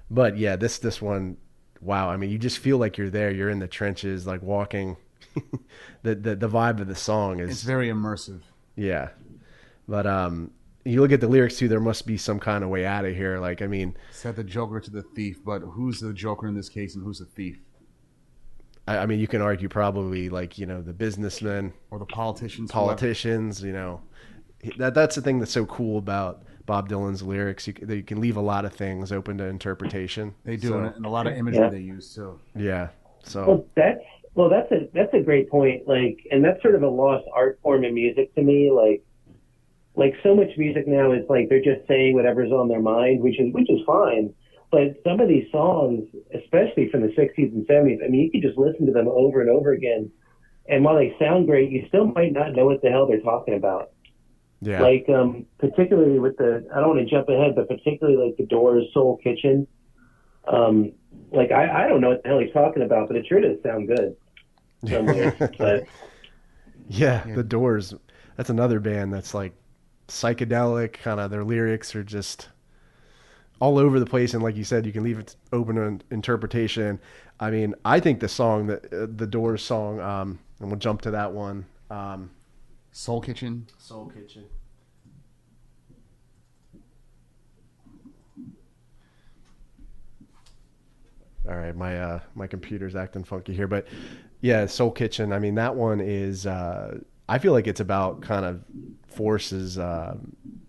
But yeah, this one. Wow, I mean, you just feel like you're there. You're in the trenches, like walking. the vibe of the song is... It's very immersive. Yeah. But you look at the lyrics, too, there must be some kind of way out of here. Like, I mean... Said the Joker to the thief, but who's the Joker in this case and who's the thief? I mean, you can argue probably, like, the businessmen. Or the politicians. That's the thing that's so cool about Bob Dylan's lyrics. You can leave a lot of things open to interpretation. They do, and a lot of imagery they use too. Yeah. So that's a great point. Like, and that's sort of a lost art form in music to me. Like so much music now is like they're just saying whatever's on their mind, which is fine. But some of these songs, especially from the 60s and 70s, I mean, you could just listen to them over and over again, and while they sound great, you still might not know what the hell they're talking about. Yeah. Like, particularly with I don't want to jump ahead, but particularly like the Doors' Soul Kitchen. Like, I don't know what the hell he's talking about, but it sure does sound good. But, yeah, the Doors. That's another band that's like psychedelic, kind of their lyrics are just all over the place. And like you said, you can leave it open to interpretation. I mean, I think the song, the Doors song, and we'll jump to that one. Soul Kitchen. Soul Kitchen. All right, my computer's acting funky here, but yeah, Soul Kitchen. I mean, that one is. I feel like it's about kind of Forrest's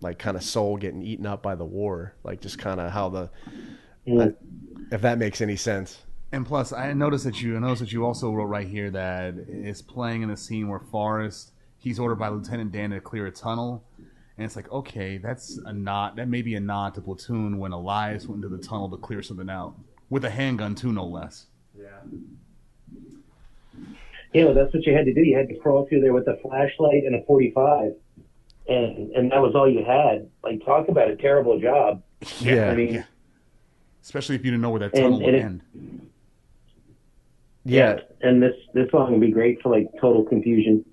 like kind of soul getting eaten up by the war, like just kind of how if that makes any sense. And plus, I noticed that you also wrote right here that it's playing in a scene where Forrest. He's ordered by Lieutenant Dan to clear a tunnel, and it's like, okay, that's a nod. That may be a nod to Platoon when Elias went into the tunnel to clear something out with a handgun too, no less. Yeah. Yeah, well, that's what you had to do. You had to crawl through there with a flashlight and a .45. and that was all you had. Like, talk about a terrible job. Yeah. I mean, Yeah. Especially if you didn't know where that tunnel would end. Yeah. And this song would be great for like total confusion.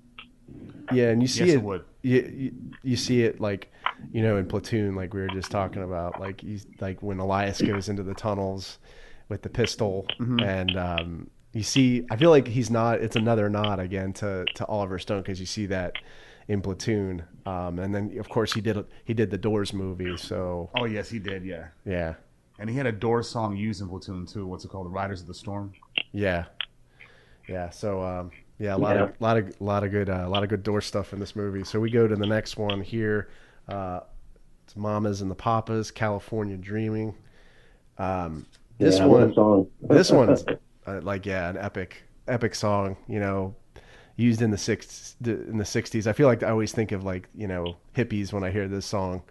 Yeah, and you see Yes, it. it would. You see it like, in Platoon, like we were just talking about, like he's like when Elias goes into the tunnels with the pistol, and you see. I feel like it's another nod again to Oliver Stone, because you see that in Platoon, and then of course he did the Doors movie. So Oh yes, he did. Yeah. yeah, And he had a Doors song used in Platoon too. What's it called? The Riders of the Storm. yeah. So a lot of good Doors stuff in this movie. So we go to the next one here. It's Mamas and the Papas, California Dreaming. This what a song. this one's an epic song. Used in the 60s. I feel like I always think of hippies when I hear this song.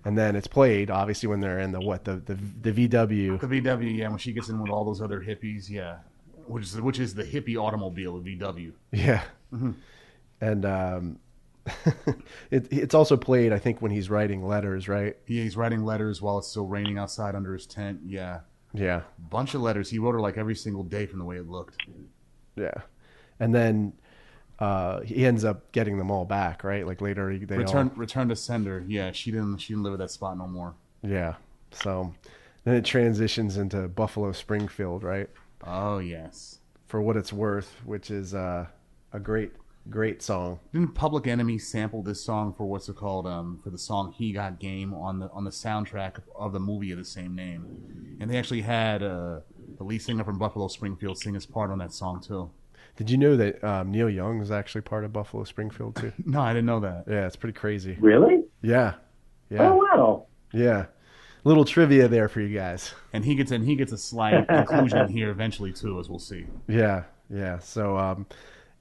And then it's played obviously when they're in the VW. The VW, yeah, when she gets in with all those other hippies, yeah, which is the hippie automobile, the VW. Yeah, and it's also played, I think, when he's writing letters, right? Yeah, he's writing letters while it's still raining outside under his tent. Yeah, yeah, bunch of letters. He wrote her like every single day from the way it looked. Yeah, and then he ends up getting them all back, right? Like later, they return to sender. Yeah, she didn't live at that spot no more. Yeah, so then it transitions into Buffalo Springfield, right? Oh yes. For What It's Worth, which is a great song. Didn't Public Enemy sample this song for what's it called? For the song "He Got Game" on the soundtrack of the movie of the same name, and they actually had the lead singer from Buffalo Springfield sing his part on that song too. Did you know that Neil Young is actually part of Buffalo Springfield too? No, I didn't know that. Yeah, it's pretty crazy. Really? Yeah. Oh wow. Yeah. Little trivia there for you guys. And he gets a slight inclusion here eventually too, as we'll see. Yeah. So,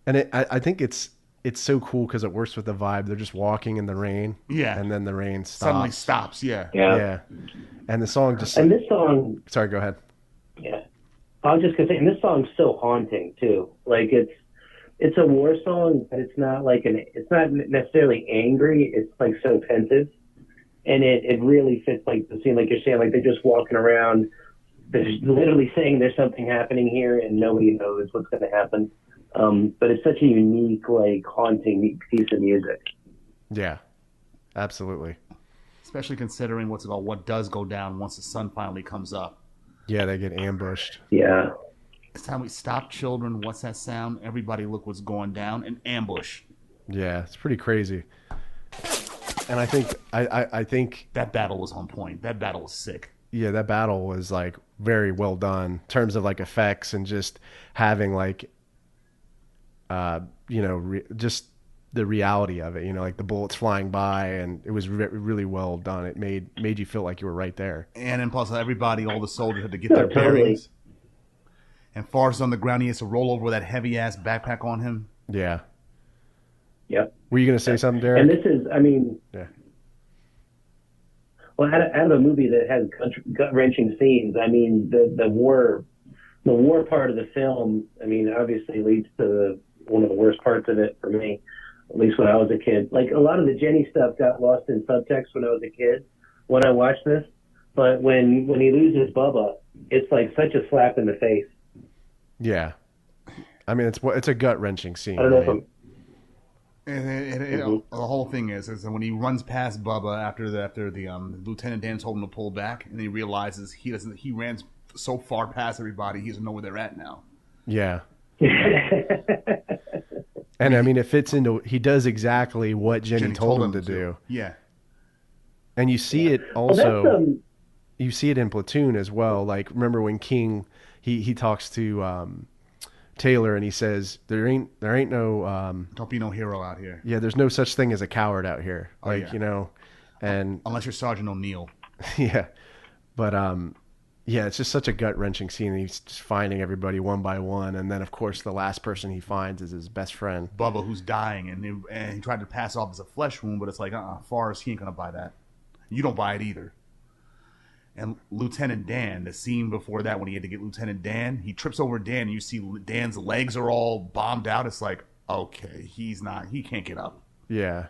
and I think it's so cool because it works with the vibe. They're just walking in the rain. Yeah. And then the rain stops. Suddenly stops. Yeah. Yeah. And the song just. And this song. Sorry, go ahead. Yeah. I was just gonna say, and this song's so haunting too. Like it's a war song, but it's not it's not necessarily angry. It's like so pensive, and it really fits like the scene, like you're saying, like they're just walking around. They're literally saying there's something happening here, and nobody knows what's going to happen. But it's such a unique, like haunting piece of music. Yeah, absolutely. Especially considering what does go down once the sun finally comes up. Yeah, they get ambushed. Yeah. It's time we stop, children. What's that sound? Everybody look what's going down. An ambush. Yeah, it's pretty crazy. And I think that battle was on point. That battle was sick. Yeah, that battle was like very well done in terms of like effects and just having like just the reality of it, like the bullets flying by, and it was really well done. It made you feel like you were right there. And then plus everybody, all the soldiers had to get their bearings. And Forrest on the ground, he has to roll over with that heavy ass backpack on him. Yeah. Yep. Were you going to say something, Derek? And this is, yeah. Well, out of a movie that has gut-wrenching scenes, the war part of the film, obviously leads to one of the worst parts of it for me, at least when I was a kid. Like, a lot of the Jenny stuff got lost in subtext when I was a kid, when I watched this. But when he loses Bubba, it's like such a slap in the face. Yeah. It's a gut-wrenching scene. I don't know the whole thing is when he runs past Bubba after the Lieutenant Dan told him to pull back, and he realizes he ran so far past everybody, he doesn't know where they're at now. Yeah. And it fits into, he does exactly what Jenny told him to do. Yeah. And you see it also, you see it in Platoon as well. Like, remember when King, he talks to Taylor and he says, there ain't no don't be no hero out here. Yeah, there's no such thing as a coward out here. And unless you're Sergeant O'Neill. Yeah. But yeah, it's just such a gut-wrenching scene. He's just finding everybody one by one, and then of course the last person he finds is his best friend Bubba, who's dying, and he tried to pass off as a flesh wound, but it's like, Forrest, he ain't gonna buy that. You don't buy it either. And Lieutenant Dan, the scene before that when he had to get Lieutenant Dan, he trips over Dan, and you see Dan's legs are all bombed out. It's like, okay, he can't get up. Yeah.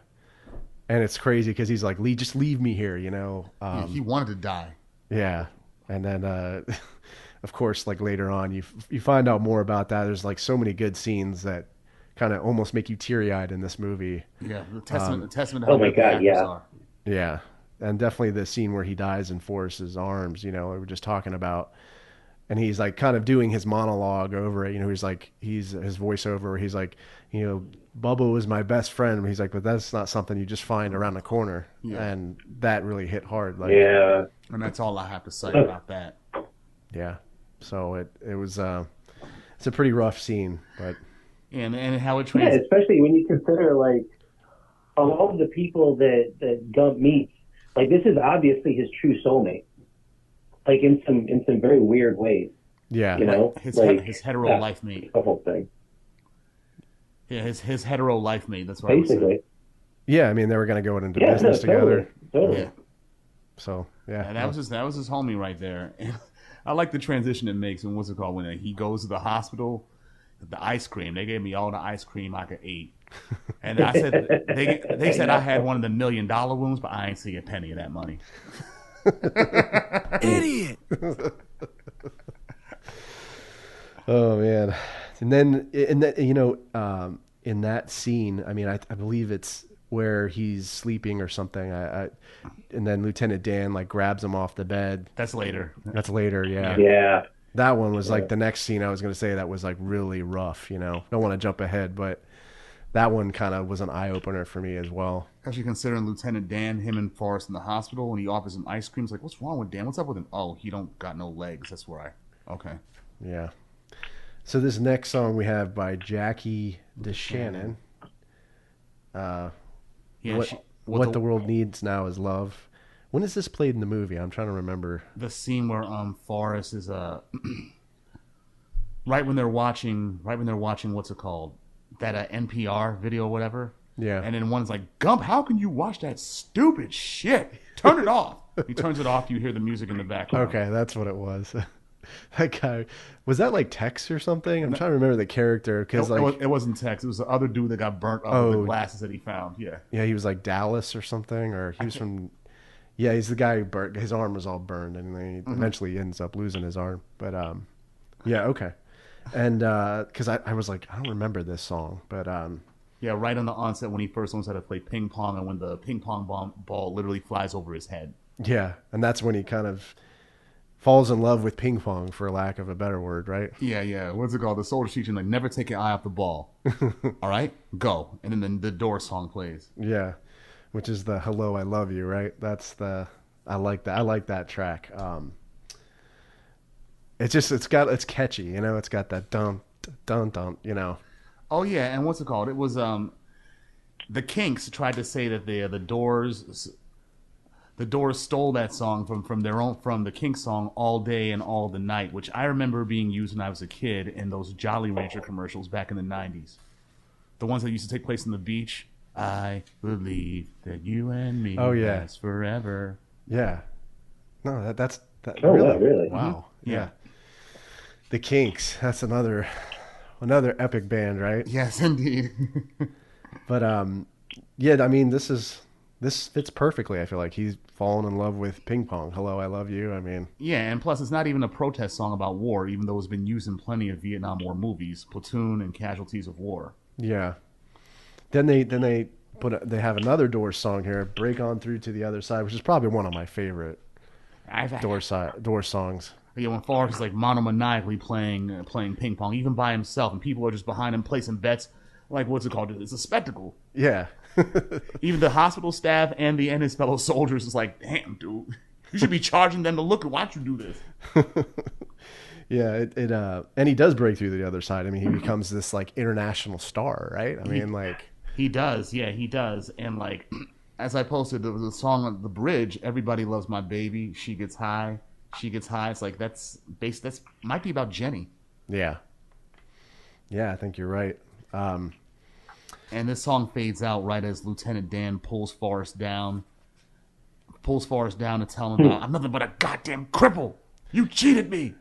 And it's crazy because he's like, just leave me here, you know. He wanted to die. Yeah, and then of course, like later on, you find out more about that. There's like so many good scenes that kind of almost make you teary eyed in this movie. Yeah, the testament to how my good the God, actors yeah. are. Yeah, and definitely the scene where he dies in Forrest's arms. You know, we were just talking about, and he's like kind of doing his monologue over it. You know, he's his voiceover. Where he's like, you know, Bubba was my best friend. And he's like, but that's not something you just find around the corner. Yeah. And that really hit hard. Like, Yeah. And that's all I have to say about that. yeah. So it was it's a pretty rough scene, but And how it Yeah, translates. especially when you consider like of all the people that Gump meets, like this is obviously his true soulmate. Like in some very weird ways. yeah. You know? His like, hetero life mate. The whole thing. Yeah, his hetero life mate. That's what I Basically. would say. Yeah, I mean they were going to go into Yeah, business together. Totally. Yeah. So, yeah. And that was his homie right there. And I like the transition it makes when when he goes to the hospital. The ice cream. They gave me all the ice cream I could eat. And I said they said I had one of the $1 million wounds, but I ain't see a penny of that money. Idiot. Oh man. And then in that, you know, in that scene, I mean, I believe it's where he's sleeping or something. And then Lieutenant Dan like grabs him off the bed. That's later. That's later, yeah. Yeah. That one was like the next scene I was going to say that was like really rough, you know. Don't want to jump ahead, but that one kind of was an eye opener for me as well. Actually, considering Lieutenant Dan, him and Forrest in the hospital, and he offers him ice cream. It's like, what's wrong with Dan? What's up with him? Oh, he don't got no legs. That's why. Okay. Yeah. So this next song we have by Jackie DeShannon. Yeah. What the world needs now is love. When is this played in the movie? I'm trying to remember. The scene where Forrest is right when they're watching what's it called, that NPR video or whatever. Yeah. And then one's like, Gump, how can you watch that stupid shit? Turn it off. He turns it off. You hear the music in the background. Okay, that's what it was. That guy, was that like Tex or something? I'm trying to remember the character because It wasn't Tex. It was the other dude that got burnt up with the glasses that he found. Yeah. Yeah, he was like Dallas or something, or he was from. Yeah, he's the guy who burnt. His arm was all burned, and then he eventually ends up losing his arm. But yeah, okay. And because I was like, I don't remember this song, but Yeah, right on the onset when he first learns how to play ping pong, and when the ping pong ball literally flies over his head. yeah, and that's when he kind of falls in love with ping pong, for lack of a better word, right? Yeah. What's it called? The soldier teaching, like, never take your eye off the ball. All right, go. And then the door song plays. Yeah, which is the "Hello, I Love You," right? That's the I like that. I like that track. It's catchy, you know. It's got that dun dun dun, you know. Oh yeah, and what's it called? It was the Kinks tried to say that the Doors stole that song from the Kinks song "All Day and All the Night," which I remember being used when I was a kid in those Jolly Rancher commercials back in the '90s. The ones that used to take place on the beach. I believe that you and me last forever. Yeah. No, that's Oh, really, wow, really? wow. Mm-hmm. Yeah. The Kinks. That's another epic band, right? Yes, indeed. But yeah, I mean, this fits perfectly. I feel like he's fallen in love with ping pong. Hello, I love you. I mean, Yeah, and plus it's not even a protest song about war, even though it's been used in plenty of Vietnam War movies, Platoon and Casualties of War. yeah. Then they they have another Doors song here, "Break On Through to the Other Side," which is probably one of my favorite Doors songs. Yeah, when Forrest is like monomaniacally playing ping pong, even by himself, and people are just behind him placing bets. Like, what's it called? It's a spectacle. Yeah. Even the hospital staff and his fellow soldiers is like, damn, dude, you should be charging them to look and watch you do this. Yeah, and he does break through the other side. I mean, he becomes this like international star, right? I mean, like He does, yeah, he does. And like, as I posted, there was a song on the bridge, "Everybody Loves My Baby, She Gets High, She Gets High." It's like, that's might be about Jenny. yeah, I think you're right. And this song fades out right as Lieutenant Dan pulls Forrest down to tell him about, "I'm nothing but a goddamn cripple. You cheated me."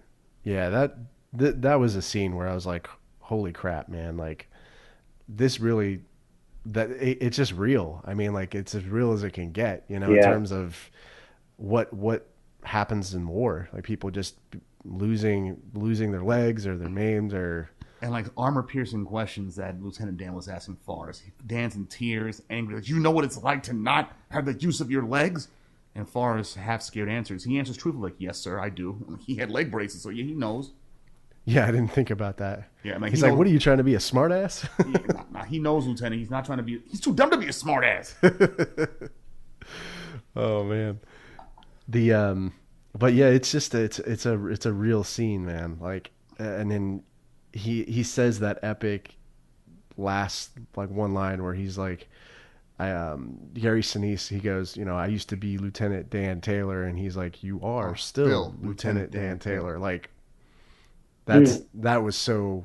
Yeah, that was a scene where I was like, holy crap, man! Like, this really that it's just real. I mean, like it's as real as it can get, in Yeah. terms of what happens in war. Like people just losing their legs or their names or. And like armor-piercing questions that Lieutenant Dan was asking Forrest. Dan's in tears, angry. Like, you know what it's like to not have the use of your legs? And Forrest, half-scared, answers. He answers truthfully, like, yes, sir, I do. He had leg braces, so yeah, he knows. Yeah, I didn't think about that. Yeah, like, he's like, what are you trying to be, a smartass? Nah, he knows, Lieutenant. He's not trying to be... He's too dumb to be a smartass. Oh, man. But yeah, it's just, it's a real scene, man. Like, and then he says that epic last, like, one line where he's like, Gary Sinise, he goes, I used to be Lieutenant Dan Taylor, and he's like, you are still Lieutenant Dan Taylor. Like, that was so,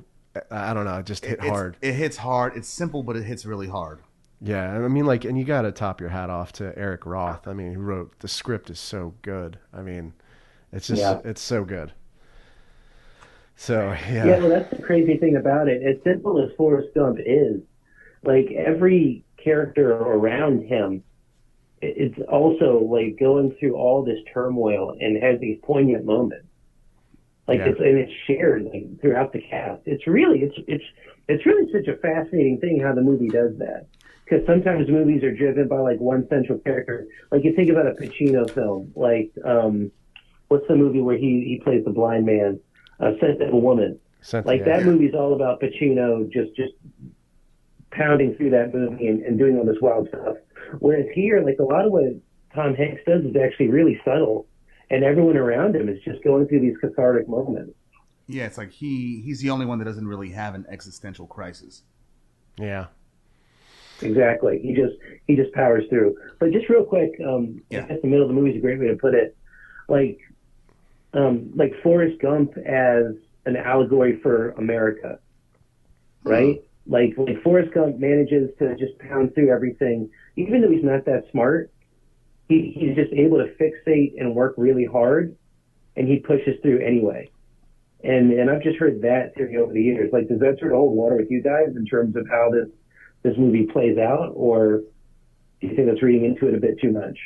I don't know, it just hit hard. It hits hard. It's simple, but it hits really hard. Yeah, I mean, like, and you got to top your hat off to Eric Roth. I mean, he wrote, the script is so good. I mean, it's just, it's so good. So, yeah. Yeah, well, that's the crazy thing about it. As simple as Forrest Gump is, like, every character around him, it's also, like, going through all this turmoil and has these poignant moments. Like, it's shared, like, throughout the cast. It's really such a fascinating thing how the movie does that. Because sometimes movies are driven by, like, one central character. Like, you think about a Pacino film, like, what's the movie where he plays the blind man? Scent of a Woman. That movie's all about Pacino just pounding through that movie and doing all this wild stuff. Whereas here, like, a lot of what Tom Hanks does is actually really subtle, and everyone around him is just going through these cathartic moments. Yeah, it's like he's the only one that doesn't really have an existential crisis. Yeah. Exactly. He just powers through. But just real quick, I guess the middle of the movie is a great way to put it. Like Forrest Gump as an allegory for America, right? Like Forrest Gump manages to just pound through everything, even though he's not that smart. He's just able to fixate and work really hard, and he pushes through anyway. And I've just heard that theory over the years. Like, does that sort of hold water with you guys in terms of how this movie plays out, or do you think that's reading into it a bit too much?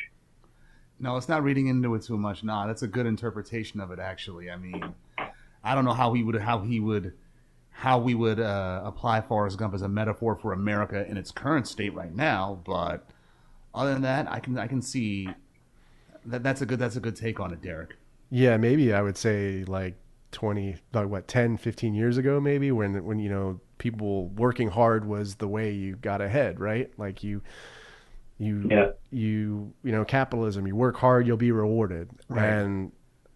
No, it's not reading into it too much. Nah, that's a good interpretation of it, actually. I mean, I don't know how we would apply Forrest Gump as a metaphor for America in its current state right now, but other than that, I can see that's a good take on it, Derek. Yeah, maybe I would say like 10, 15 years ago, maybe when people working hard was the way you got ahead, right? Like capitalism, you work hard, you'll be rewarded. Right. And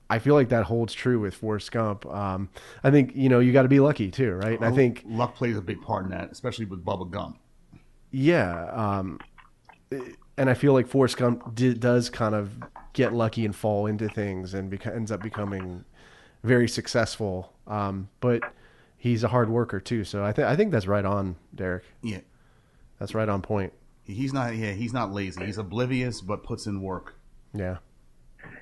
I feel like that holds true with Forrest Gump. I think, you got to be lucky too, right? And I think luck plays a big part in that, especially with Bubba Gump. Yeah. And I feel like Forrest Gump does kind of get lucky and fall into things and ends up becoming very successful. But he's a hard worker too. So I think that's right on, Derek. Yeah. That's right on point. He's not lazy. He's oblivious, but puts in work. Yeah.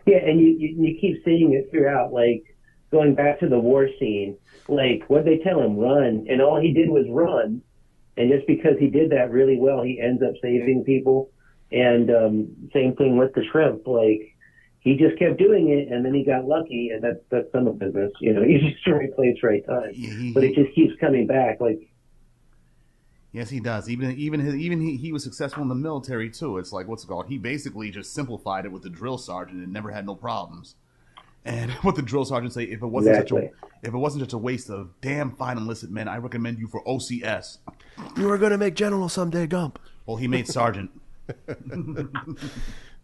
Yeah, and you keep seeing it throughout, like, going back to the war scene, like, what'd they tell him? Run. And all he did was run. And just because he did that really well, he ends up saving people. And same thing with the shrimp. Like, he just kept doing it, and then he got lucky, and that's some of business. He's just right place, right time. But it just keeps coming back, like. Yes, he does. He was successful in the military too. It's like, what's it called? He basically just simplified it with the drill sergeant and never had no problems. And what the drill sergeant say, if it wasn't such a waste of damn fine enlisted men, I recommend you for OCS. You are going to make general someday, Gump. Well, he made sergeant.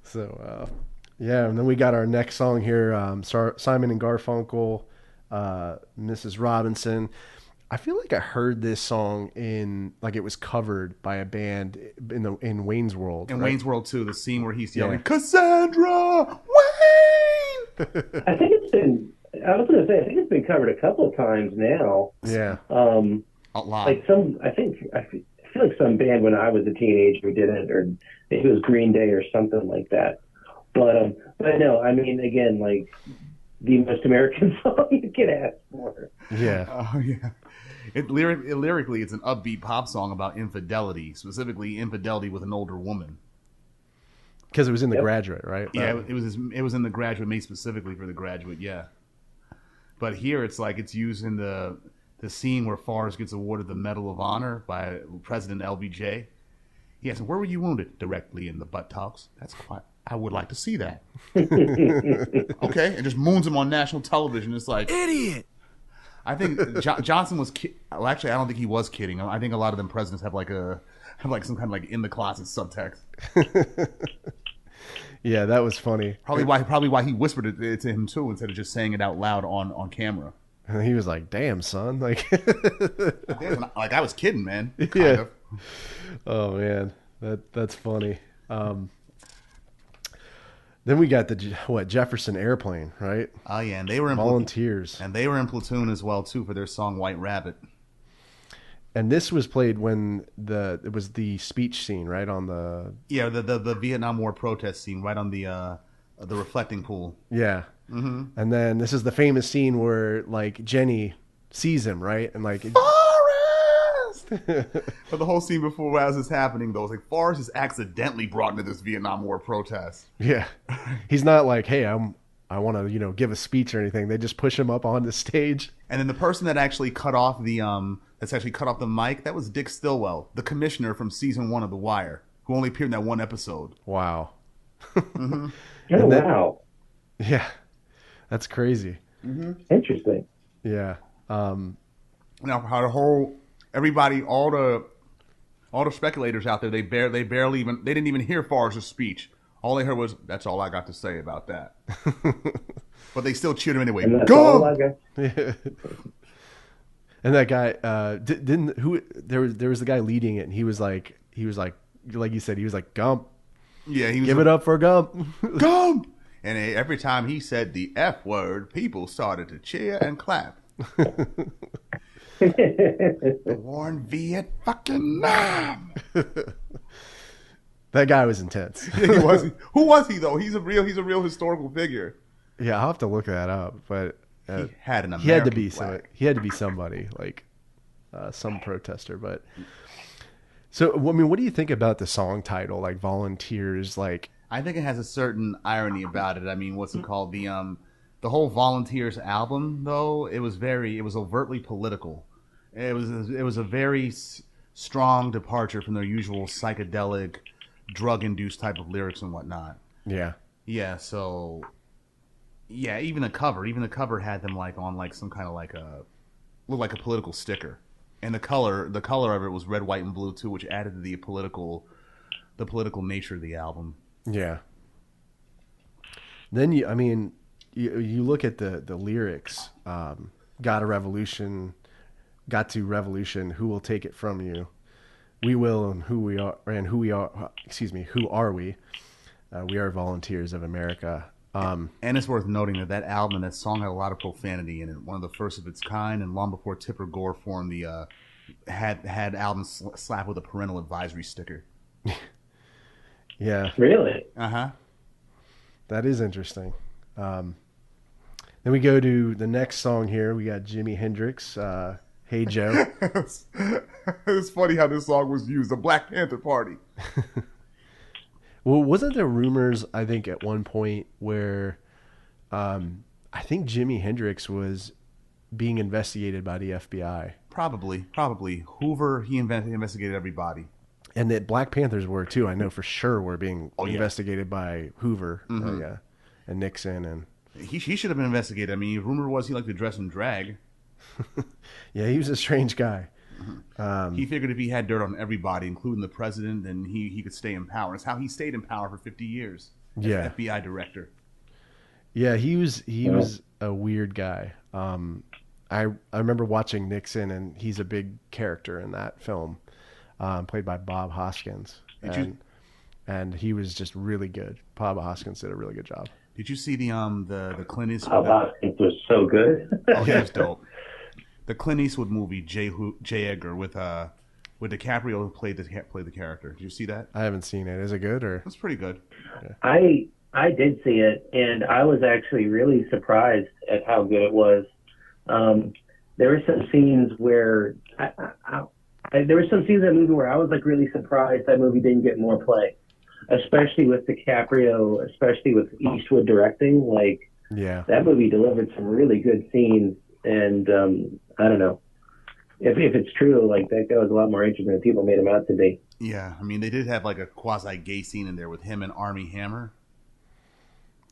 So, yeah, and then we got our next song here, Simon and Garfunkel, Mrs. Robinson. I feel like I heard this song it was covered by a band in Wayne's World. In right? Wayne's World 2, the scene where he's yelling, Cassandra, Wayne! I think it's been covered a couple of times now. Yeah. A lot. Like I feel like some band when I was a teenager did it, or maybe it was Green Day or something like that. But no, I mean, again, like, the most American song you could ask for. Yeah. Oh yeah. Lyrically, it's an upbeat pop song about infidelity, specifically infidelity with an older woman. Because it was in The Graduate, right? Yeah, it was in The Graduate, made specifically for The Graduate. Yeah, but here it's like it's used in the scene where Forrest gets awarded the Medal of Honor by President LBJ. He asks, "Where were you wounded?" "Directly in the buttocks." "That's quite. I would like to see that." Okay, and just moons him on national television. It's like Idiot. I think Johnson was. Well, actually, I don't think he was kidding. I think a lot of them presidents have some kind of like in the closet subtext. Yeah, that was funny. Probably why he whispered it to him too instead of just saying it out loud on camera. And he was like, "Damn, son!" Like, like I was kidding, man. Kind yeah. of. Oh man, that's funny. Then we got the Jefferson Airplane, right? Oh yeah, and they were in Volunteers, and they were in Platoon as well too for their song "White Rabbit." And this was played when it was the speech scene, right on the the Vietnam War protest scene, right on the reflecting pool. Yeah. Mm-hmm. And then this is the famous scene where like Jenny sees him, right, and like Forrest. But the whole scene before as it's happening though, it's like Forrest is accidentally brought into this Vietnam War protest. Yeah, he's not like, "Hey, I want to give a speech or anything." They just push him up on the stage. And then the person that actually cut off the mic, that was Dick Stillwell, the commissioner from season 1 of The Wire, who only appeared in that one episode. Wow. Mm-hmm. Oh, wow. Yeah, that's crazy. Mm-hmm. Interesting. Yeah. Now, how all the speculators out there, they didn't even hear Forrest's speech. All they heard was, "That's all I got to say about that." But they still cheered him anyway. Go! Yeah. And that guy there was the guy leading it, and he was like you said, he was like, "Gump." Yeah, he was give it up for Gump. Gump. And every time he said the F word, people started to cheer and clap. The Warren Viet fucking Nam. That guy was intense. Yeah, he was. Who was he though? He's a real historical figure. Yeah, I'll have to look that up. But he had an American he had to be flag. He had to be somebody, like some protester. But so, I mean, what do you think about the song title, like Volunteers? Like, I think it has a certain irony about it. I mean, what's it called? The whole Volunteers album, though, it was overtly political. It was a very strong departure from their usual psychedelic, drug-induced type of lyrics and whatnot. Yeah. Yeah. So. Yeah, even the cover had them like on like some kind of like looked like a political sticker, and the color of it was red, white, and blue too, which added to the political nature of the album. Yeah. Then you look at the lyrics. Got to revolution, who will take it from you? We will, and who are we? We are volunteers of America. And it's worth noting that album and that song had a lot of profanity in it. One of the first of its kind, and long before Tipper Gore formed had albums slapped with a parental advisory sticker. Yeah. Really? Uh-huh. That is interesting. Then we go to the next song here. We got Jimi Hendrix, "Hey Joe." It's funny how this song was used. The Black Panther Party. Well, wasn't there rumors, I think, at one point where I think Jimi Hendrix was being investigated by the FBI? Probably. Hoover, he investigated everybody. And that Black Panthers were, too. I know for sure were being investigated by Hoover and Nixon. And he should have been investigated. I mean, rumor was he liked to dress in drag. Yeah, he was a strange guy. He figured if he had dirt on everybody, including the president, then he could stay in power. It's how he stayed in power for 50 years. Yeah, FBI director. Yeah, he was a weird guy. I remember watching Nixon, and he's a big character in that film, played by Bob Hoskins, and he was just really good. Bob Hoskins did a really good job. Did you see the Clint Eastwood? Bob Hoskins was so good. Oh, he was dope. The Clint Eastwood movie J. Edgar with DiCaprio played the character. Did you see that? I haven't seen it. Is it good or? It's pretty good. I I did see it, and I was actually really surprised at how good it was. There were some scenes where there were some scenes in that movie where I was like really surprised that movie didn't get more play, especially with DiCaprio, especially with Eastwood directing. Like, Yeah. that movie delivered some really good scenes, and I don't know if it's true. Like, that guy was a lot more interesting than people made him out to be. Yeah, I mean, they did have like a quasi-gay scene in there with him and Armie Hammer.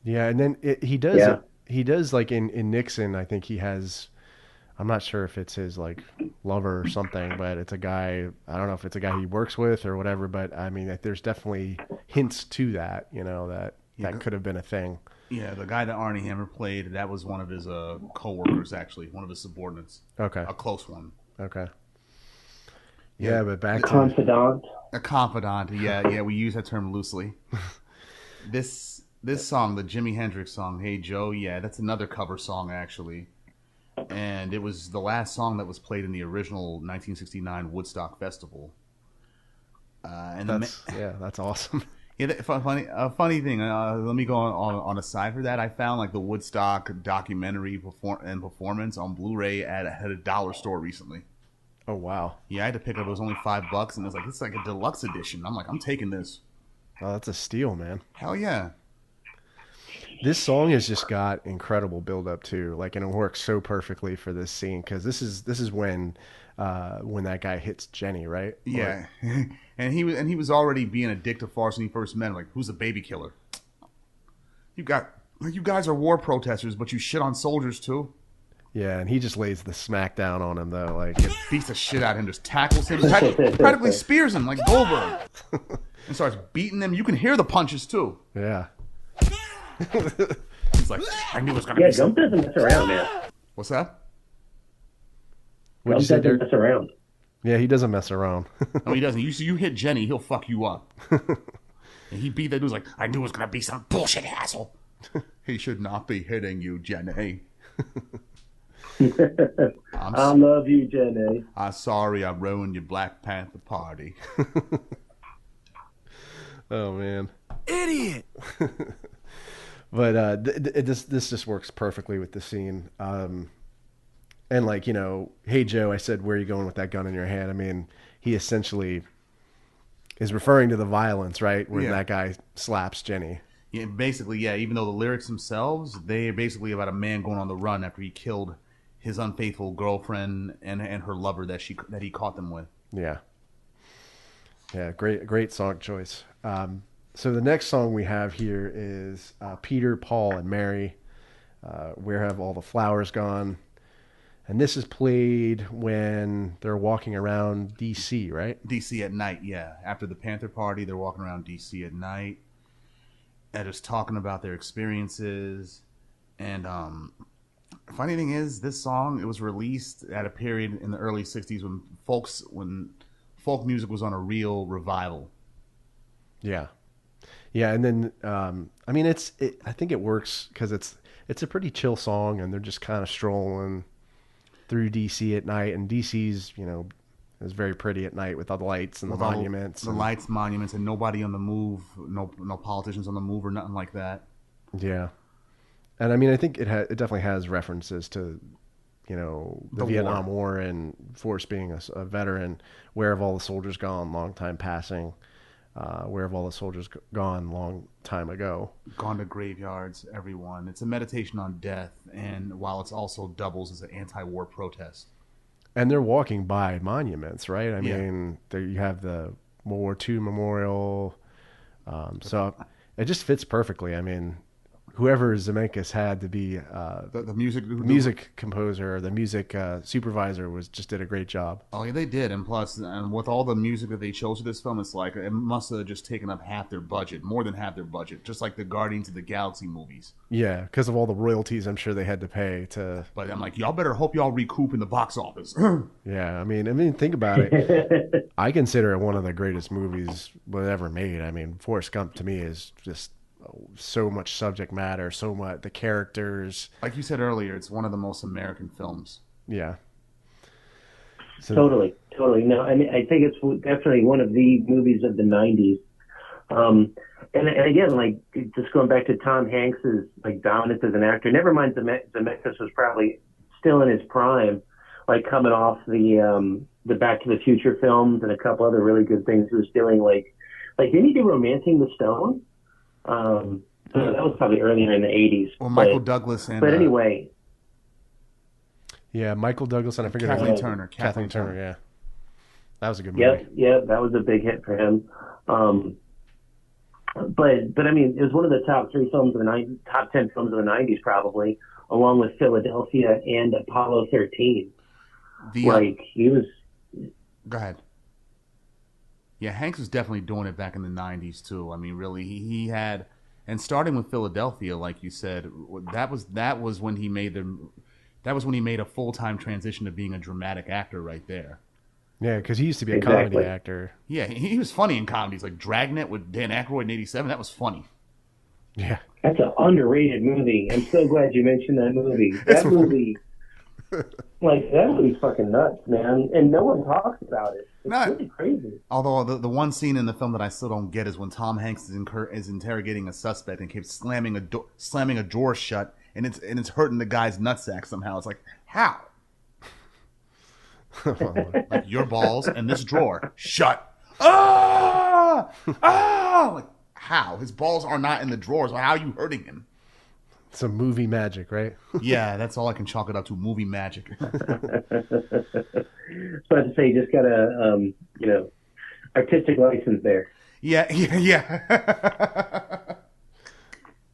Yeah, and then he does Yeah. he does like in Nixon, I think he has, I'm not sure if it's his like lover or something, but it's a guy, I don't know if it's a guy he works with or whatever, but I mean, there's definitely hints to that, that could have been a thing. Yeah, the guy that Armie Hammer played, that was one of his co-workers, actually, one of his subordinates. Okay. A close one. Okay. Yeah, but back to Confidant. A confidant, yeah, we use that term loosely. This song, the Jimi Hendrix song, Hey Joe, yeah, that's another cover song, actually. And it was the last song that was played in the original 1969 Woodstock Festival. that's awesome. Yeah, funny thing. Let me go on a side for that. I found like the Woodstock documentary performance on Blu-ray at a dollar store recently. Oh wow. Yeah, I had to pick it up. It was only $5, and it's like a deluxe edition. I'm like, I'm taking this. Oh, that's a steal, man. Hell yeah. This song has just got incredible build up too, like, and it works so perfectly for this scene because this is when that guy hits Jenny, right? Yeah, and he was already being a dick to Forrest when he first met him. Like, who's a baby killer? You guys are war protesters, but you shit on soldiers too. Yeah, and he just lays the smack down on him though, like beats the shit out of him, just tackles him, practically spears him like Goldberg, and starts beating him. You can hear the punches too. Yeah. He's like, I knew it was gonna Yeah, be. Gump doesn't mess around, man. What's that? What'd you Gump say, doesn't Derek? mess around. Yeah, he doesn't mess around. No, he doesn't. You hit Jenny, he'll fuck you up. And he beat that dude's like, I knew it was gonna be some bullshit asshole. He should not be hitting you, Jenny. I love you, Jenny. I'm sorry I ruined your Black Panther party. Oh man, Idiot. but this just works perfectly with the scene. And like, hey Joe, I said, where are you going with that gun in your hand? I mean, he essentially is referring to the violence, right? Where that guy slaps Jenny. Yeah, basically, yeah. Even though the lyrics themselves, they are basically about a man going on the run after he killed his unfaithful girlfriend and her lover that he caught them with. Yeah. Yeah, great song choice. So the next song we have here is Peter, Paul, and Mary. Where Have All the Flowers Gone? And this is played when they're walking around D.C., right? D.C. at night, yeah. After the Panther Party, they're walking around D.C. at night and just talking about their experiences. And funny thing is, this song, it was released at a period in the early 60s when folk music was on a real revival. Yeah. Yeah, and then, I mean, I think it works because it's a pretty chill song, and they're just kind of strolling through DC at night, and DC's, is very pretty at night with all the lights and the monuments. The lights, monuments, and nobody on the move, no politicians on the move or nothing like that. Yeah. And I mean, I think it definitely has references to, the Vietnam War and Forrest being a veteran. Where have all the soldiers gone? Long time passing. Where have all the soldiers gone? Long time ago. Gone to graveyards, everyone. It's a meditation on death, and while it's also doubles as an anti-war protest. And they're walking by monuments, right? I mean, there you have the World War II memorial. So it just fits perfectly. I mean, whoever Zemeckis had to be the music composer or the music supervisor just did a great job. Oh yeah, they did, and plus, and with all the music that they chose for this film, it's like it must have just taken up half their budget, more than half their budget, just like the Guardians of the Galaxy movies. Yeah, because of all the royalties I'm sure they had to pay to. But I'm like, y'all better hope y'all recoup in the box office. Yeah, I mean, think about it. I consider it one of the greatest movies ever made. I mean, Forrest Gump to me is just so much subject matter, so much the characters. Like you said earlier, it's one of the most American films. Yeah. So, Totally. No, I mean, I think it's definitely one of the movies of the '90s. And again, like just going back to Tom Hanks's like dominance as an actor. Never mind, Zemeckis was probably still in his prime, like coming off the Back to the Future films and a couple other really good things he was doing. Like didn't he do Romancing the Stone? That was probably earlier in the 80s. Or Michael Douglas and. But anyway. Yeah, Michael Douglas and I forget Kathleen Turner. Kathleen Turner, yeah. That was a good movie. Yep, that was a big hit for him. But I mean, it was one of the top 10 films of the 90s probably, along with Philadelphia and Apollo 13. He was. Go ahead. Yeah, Hanks was definitely doing it back in the 90s too. I mean, really, he had, and starting with Philadelphia, like you said, that was when he made a full-time transition to being a dramatic actor right there. Yeah, because he used to be a comedy actor. Yeah, he was funny in comedies like Dragnet with Dan Aykroyd in '87. That was funny. Yeah, that's an underrated movie. I'm so glad you mentioned that movie. That movie's fucking nuts, man, and no one talks about it. It's really crazy. Although the one scene in the film that I still don't get is when Tom Hanks is interrogating a suspect and keeps slamming a drawer shut, and it's hurting the guy's nutsack somehow. It's like, how? Like, your balls and this drawer shut. Like, how? His balls are not in the drawers. How are you hurting him? Some movie magic, right? Yeah, that's all I can chalk it up to, movie magic. So I have to say, you just got a artistic license there. Yeah.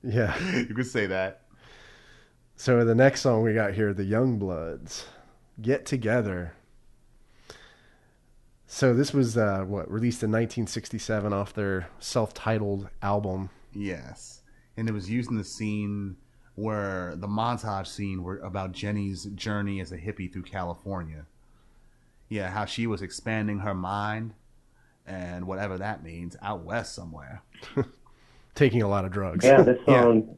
Yeah. You could say that. So the next song we got here, the Youngbloods, Get Together. So this was released in 1967 off their self-titled album. Yes, and it was used in the scene where the montage scene about Jenny's journey as a hippie through California. Yeah, how she was expanding her mind and whatever that means out west somewhere. Taking a lot of drugs. Yeah, this song.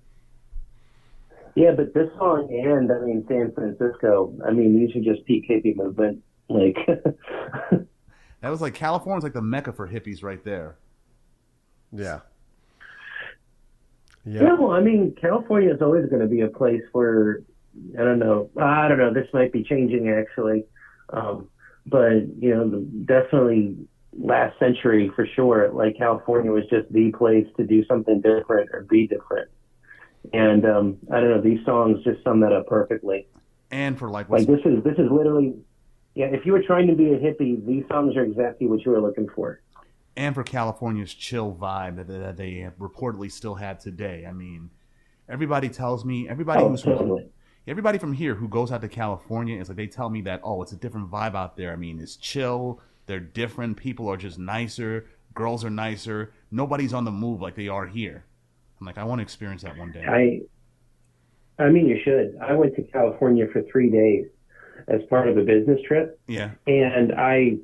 Yeah, but this song and San Francisco. These are just peak hippie movement. Like. That was like California's like the mecca for hippies right there. Yeah. Yeah, well, California is always going to be a place where, I don't know, this might be changing actually. But, definitely last century for sure, like California was just the place to do something different or be different. And, I don't know, these songs just sum that up perfectly. And for like this is literally, yeah, if you were trying to be a hippie, these songs are exactly what you were looking for. And for California's chill vibe that they reportedly still have today. I mean, everybody tells me, everybody from here who goes out to California is like, they tell me that, it's a different vibe out there. I mean, it's chill. They're different. People are just nicer. Girls are nicer. Nobody's on the move like they are here. I'm like, I want to experience that one day. You should. I went to California for 3 days as part of a business trip. Yeah. And I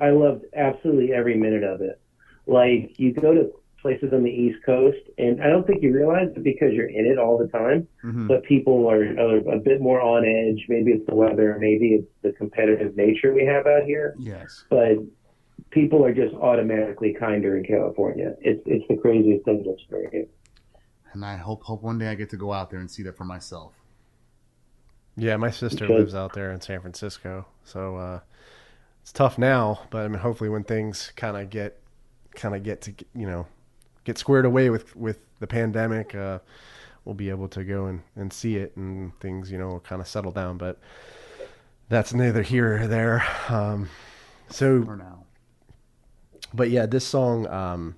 loved absolutely every minute of it. Like, you go to places on the East Coast, and I don't think you realize it because you're in it all the time, but people are a bit more on edge. Maybe it's the weather, maybe it's the competitive nature we have out here. Yes. But people are just automatically kinder in California. It's the craziest thing to experience. And I hope one day I get to go out there and see that for myself. Yeah, my sister lives out there in San Francisco, so it's tough now. But hopefully, when things kind of get squared away with the pandemic, we'll be able to go and see it, and things will kind of settle down. But that's neither here or there. So for now. But yeah, this song,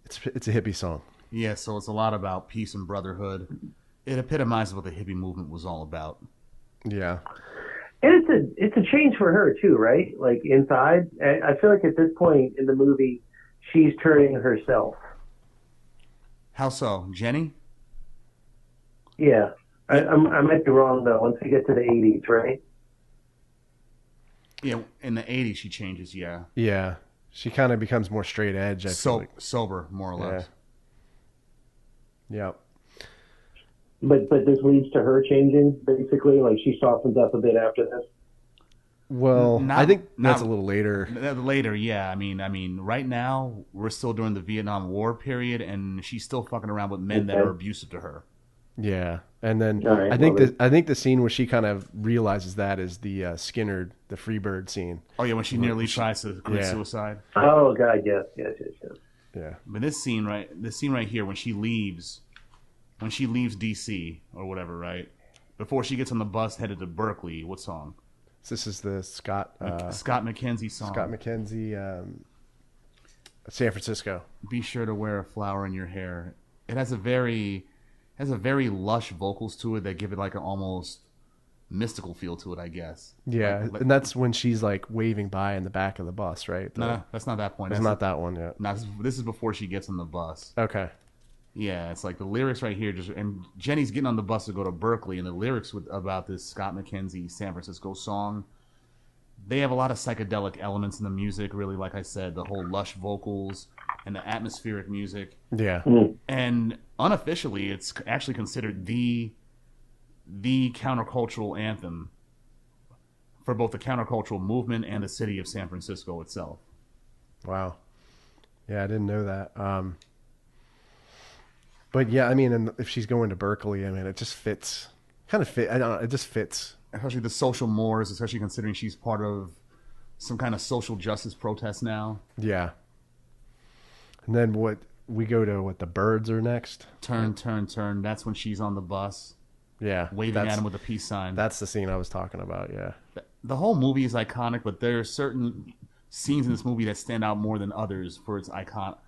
it's a hippie song. Yeah, so it's a lot about peace and brotherhood. It epitomizes what the hippie movement was all about. Yeah. And it's a change for her too, right? Like inside, I feel like at this point in the movie, she's turning herself. How so, Jenny? Yeah, I might be wrong though. Once we get to the 80s, right? Yeah, in the 80s she changes. Yeah. Yeah, she kind of becomes more straight edge. Sober, more or less. Yeah. But this leads to her changing, basically. Like, she softens up a bit after this. Well, Not- I think that's not- a little later. Later, yeah. I mean, right now we're still during the Vietnam War period, and she's still fucking around with men that Okay. are abusive to her. Yeah, and then All right, I think the scene where she kind of realizes that is the Skinner, the Freebird scene. Oh yeah, when she nearly tries to commit suicide. Oh God, yes. Yeah, But this scene right here, when she leaves DC or whatever, right? Before she gets on the bus headed to Berkeley, what song? this is the Scott McKenzie song. Scott McKenzie, San Francisco. Be sure to wear a flower in your hair. It has a very lush vocals to it that give it like an almost mystical feel to it, I guess. Yeah, Like- and that's when she's like waving by in the back of the bus, right? No, that's not that point. It's That's not that one yet. No, this is before she gets on the bus. Okay. Yeah, it's like the lyrics right here. And Jenny's getting on the bus to go to Berkeley, and the lyrics about this Scott McKenzie San Francisco song, they have a lot of psychedelic elements in the music. Really, like I said, the whole lush vocals and the atmospheric music. Yeah. And unofficially, it's actually considered the countercultural anthem for both the countercultural movement and the city of San Francisco itself. Wow. Yeah, I didn't know that. But yeah, I mean, and if she's going to Berkeley, I mean, it just fits. Kind of fit. I don't know. It just fits. Especially the social mores, especially considering she's part of some kind of social justice protest now. Yeah. And then we go to the birds are next. Turn. That's when she's on the bus, Yeah. waving at him with a peace sign. That's the scene I was talking about. Yeah. The whole movie is iconic, but there are certain scenes in this movie that stand out more than others for its iconic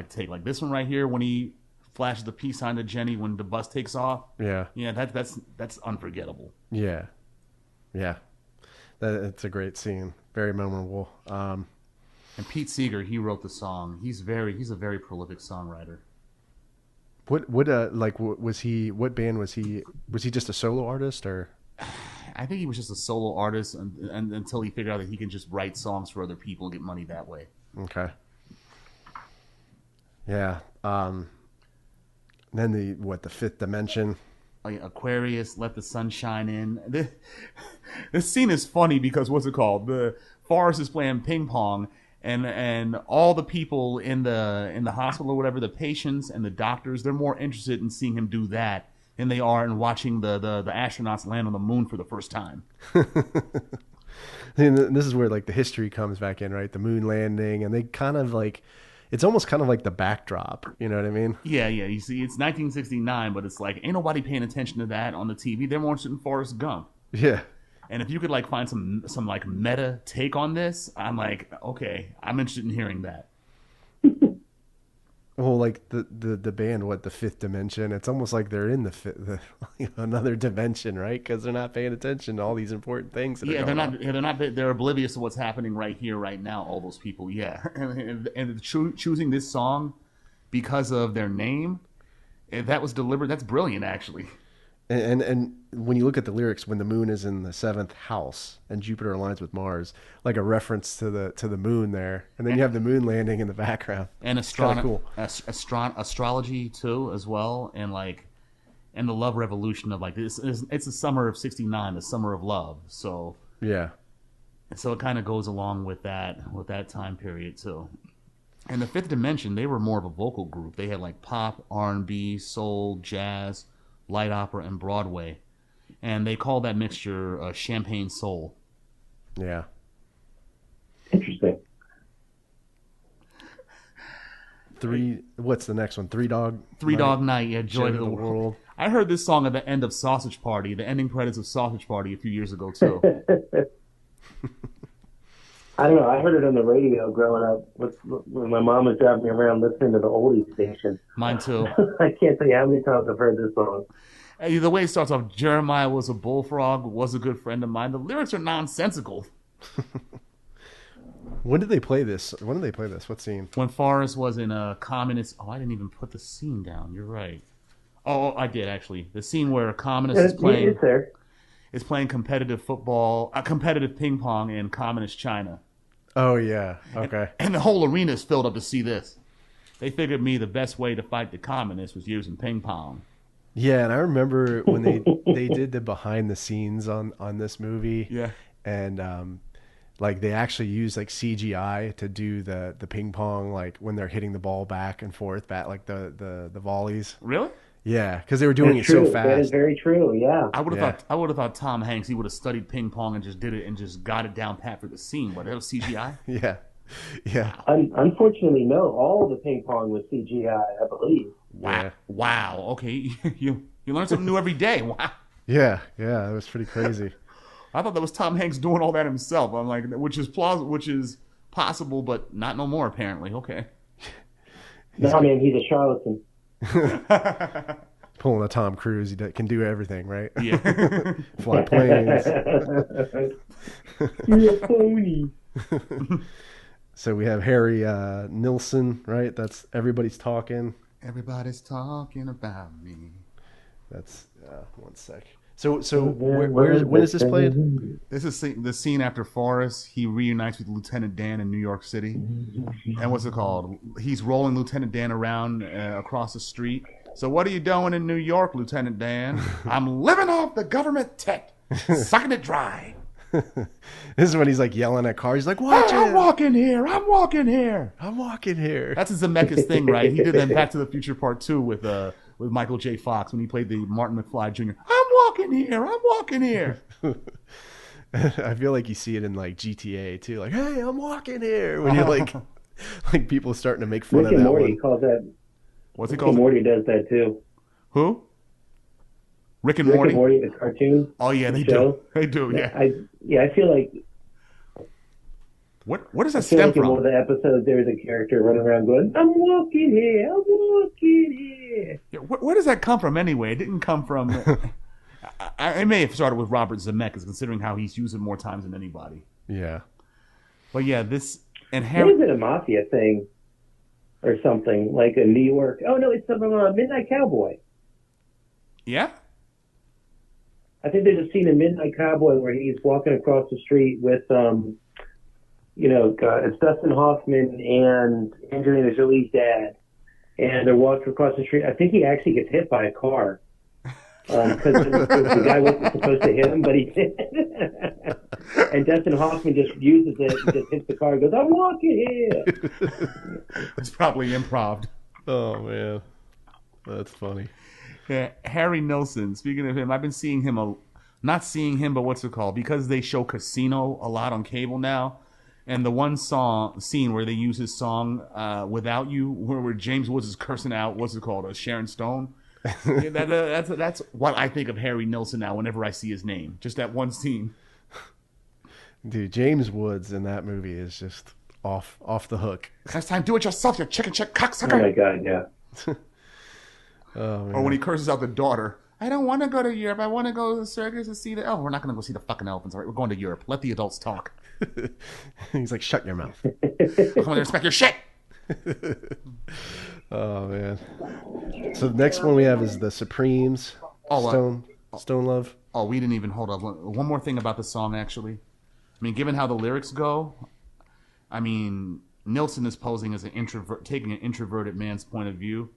take. Like this one right here, when he flashes the peace sign to Jenny when the bus takes off. Yeah. Yeah, that's unforgettable. Yeah. Yeah. It's a great scene. Very memorable. And Pete Seeger, he wrote the song. He's a very prolific songwriter. What band was he? Was he just a solo artist or? I think he was just a solo artist and until he figured out that he can just write songs for other people and get money that way. Okay. Yeah. Then the fifth dimension. Like Aquarius, Let the Sun Shine In. This scene is funny because what's it called? The Forrest is playing ping pong, and all the people in the hospital or whatever, the patients and the doctors, they're more interested in seeing him do that than they are in watching the astronauts land on the moon for the first time. And this is where like the history comes back in, right? The moon landing, and they kind of like. It's almost kind of like the backdrop, you know what I mean? Yeah. You see, it's 1969, but it's like ain't nobody paying attention to that on the TV. They're more interested in Forrest Gump. Yeah. And if you could like find some like meta take on this, I'm like, okay, I'm interested in hearing that. Well, like the band, the fifth dimension? It's almost like they're in the another dimension, right? Because they're not paying attention to all these important things. That are going on. They're oblivious to what's happening right here, right now. All those people, yeah, and choosing this song because of their name, that was deliberate. That's brilliant, actually. And when you look at the lyrics, when the moon is in the seventh house and Jupiter aligns with Mars, like a reference to the moon there, and then you have the moon landing in the background. And cool. astrology too, as well, and the love revolution of like this. It's the summer of '69, the summer of love. So yeah, so it kind of goes along with that time period too. And the Fifth Dimension, they were more of a vocal group. They had like pop, R&B, soul, jazz, light opera, and Broadway, and they call that mixture champagne soul. Yeah. Interesting. What's the next one? Three Dog Night. Yeah, Joy to the World. I heard this song at the end of Sausage Party, the ending credits of Sausage Party a few years ago too. I don't know. I heard it on the radio growing up when my mom was driving me around listening to the oldies station. Mine too. I can't tell you how many times I've heard this song. Hey, the way it starts off, Jeremiah was a bullfrog, was a good friend of mine. The lyrics are nonsensical. When did they play this? What scene? When Forrest was in a communist... Oh, I didn't even put the scene down. You're right. Oh, I did, actually. The scene where a communist is playing... It's there. Is playing competitive football, competitive ping pong in communist China. Oh, yeah. Okay. And the whole arena is filled up to see this. They figured the best way to fight the communists was using ping pong. Yeah, and I remember when they did the behind the scenes on this movie. Yeah. and like they actually use like CGI to do the ping pong, like when they're hitting the ball back and forth, like the volleys. Really? Yeah, because they were doing That's it true. so fast. That is very true. Yeah. I would have thought Tom Hanks, he would have studied ping pong and just did it and just got it down pat for the scene, but it was CGI. Yeah, yeah. Unfortunately, no. All the ping pong was CGI, I believe. Wow. Yeah. Wow. Okay. You learn something new every day. Wow. Yeah, it was pretty crazy. I thought that was Tom Hanks doing all that himself. I'm like, which is plausible, which is possible, but not no more apparently. Okay. No, man, he's a charlatan. Pulling a Tom Cruise, he can do everything, right? Yeah. Fly planes. You're a pony. So we have Harry Nilsson, right? That's Everybody's Talking. Everybody's talking about me. That's one sec. So when is this played? This is the scene after Forrest. He reunites with Lieutenant Dan in New York City. And what's it called? He's rolling Lieutenant Dan around across the street. So what are you doing in New York, Lieutenant Dan? I'm living off the government tech, sucking it dry. This is when he's like yelling at cars. He's like, "Watch it! I'm walking here. I'm walking here. I'm walking here." That's a Zemeckis thing, right? He did that in Back to the Future Part 2 with Michael J. Fox when he played the Martin McFly Jr. I'm walking here. I'm walking here. I feel like you see it in like GTA too. Like, "Hey, I'm walking here." When you're like people starting to make fun Rick of and that Morty one. calls that. What's he Rick called? and Morty does that too. Who? Rick and Rick Morty? and Morty, the cartoon. Oh yeah, they show. do. They do. Yeah. I feel like. What does that I feel stem like in from? one of the episodes, there's a character running around going, "I'm walking here. I'm walking here." Yeah, where does that come from anyway? It didn't come from. I may have started with Robert Zemeckis, considering how he's used it more times than anybody. Yeah. But yeah, this and What Harry. is it, a mafia thing or something like a New York? Oh no, it's from Midnight Cowboy. Yeah. I think there's a scene in Midnight Cowboy where he's walking across the street with, it's Dustin Hoffman and Angelina Jolie's dad, and they're walking across the street. I think he actually gets hit by a car because the guy wasn't supposed to hit him, but he did. And Dustin Hoffman just uses it, and just hits the car, and goes, "I'm walking here." It's probably improv. Oh man, that's funny. Yeah, Harry Nilsson. Speaking of him, I've been seeing him not seeing him, but what's it called? Because they show Casino a lot on cable now, and the one scene where they use his song "Without You," where James Woods is cursing out what's it called, Sharon Stone. Yeah, that's what I think of Harry Nilsson now. Whenever I see his name, just that one scene. Dude, James Woods in that movie is just off the hook. Next time, do it yourself, you chicken shit Oh cocksucker. my God, yeah. Oh man. Or when he curses out the daughter. I don't want to go to Europe. I want to go to the circus and see we're not going to go see the fucking elephants. All right, we're going to Europe. Let the adults talk. He's like, "Shut your mouth." I'm going to respect your shit. Oh man. So the next one we have is the Supremes. Stone Love. Oh, we didn't even hold up. One more thing about the song, actually. I mean, given how the lyrics go, I mean, Nilsson is posing as an introvert, taking an introverted man's point of view,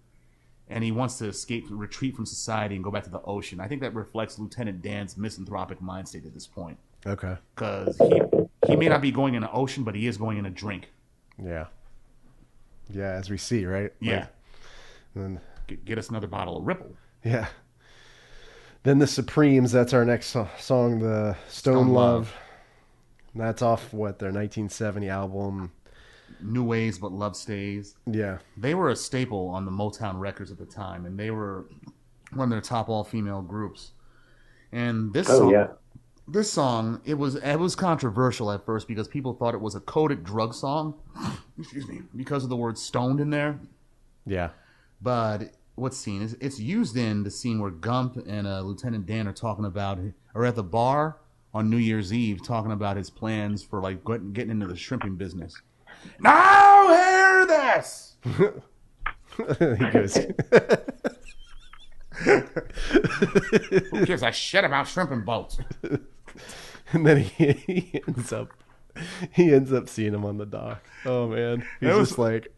and he wants to retreat from society and go back to the ocean. I think that reflects Lieutenant Dan's misanthropic mind state at this point. Okay. Because he may not be going in an ocean, but he is going in a drink. Yeah. Yeah, as we see, right? Yeah. Then, Get us another bottle of Ripple. yeah. Then the Supremes, that's our next song, the Stone Love. That's off, their 1970 album. New Ways, but Love Stays. Yeah. They were a staple on the Motown records at the time, and they were one of their top all-female groups. And this song, it was controversial at first because people thought it was a coded drug song. Excuse me, because of the word stoned in there. Yeah. But what scene is it's used in the scene where Gump and Lieutenant Dan are at the bar on New Year's Eve talking about his plans for like getting into the shrimping business. Now hear this. He goes. Who gives a shit about shrimping boats? And then he ends up seeing him on the dock. Oh man, he's just like,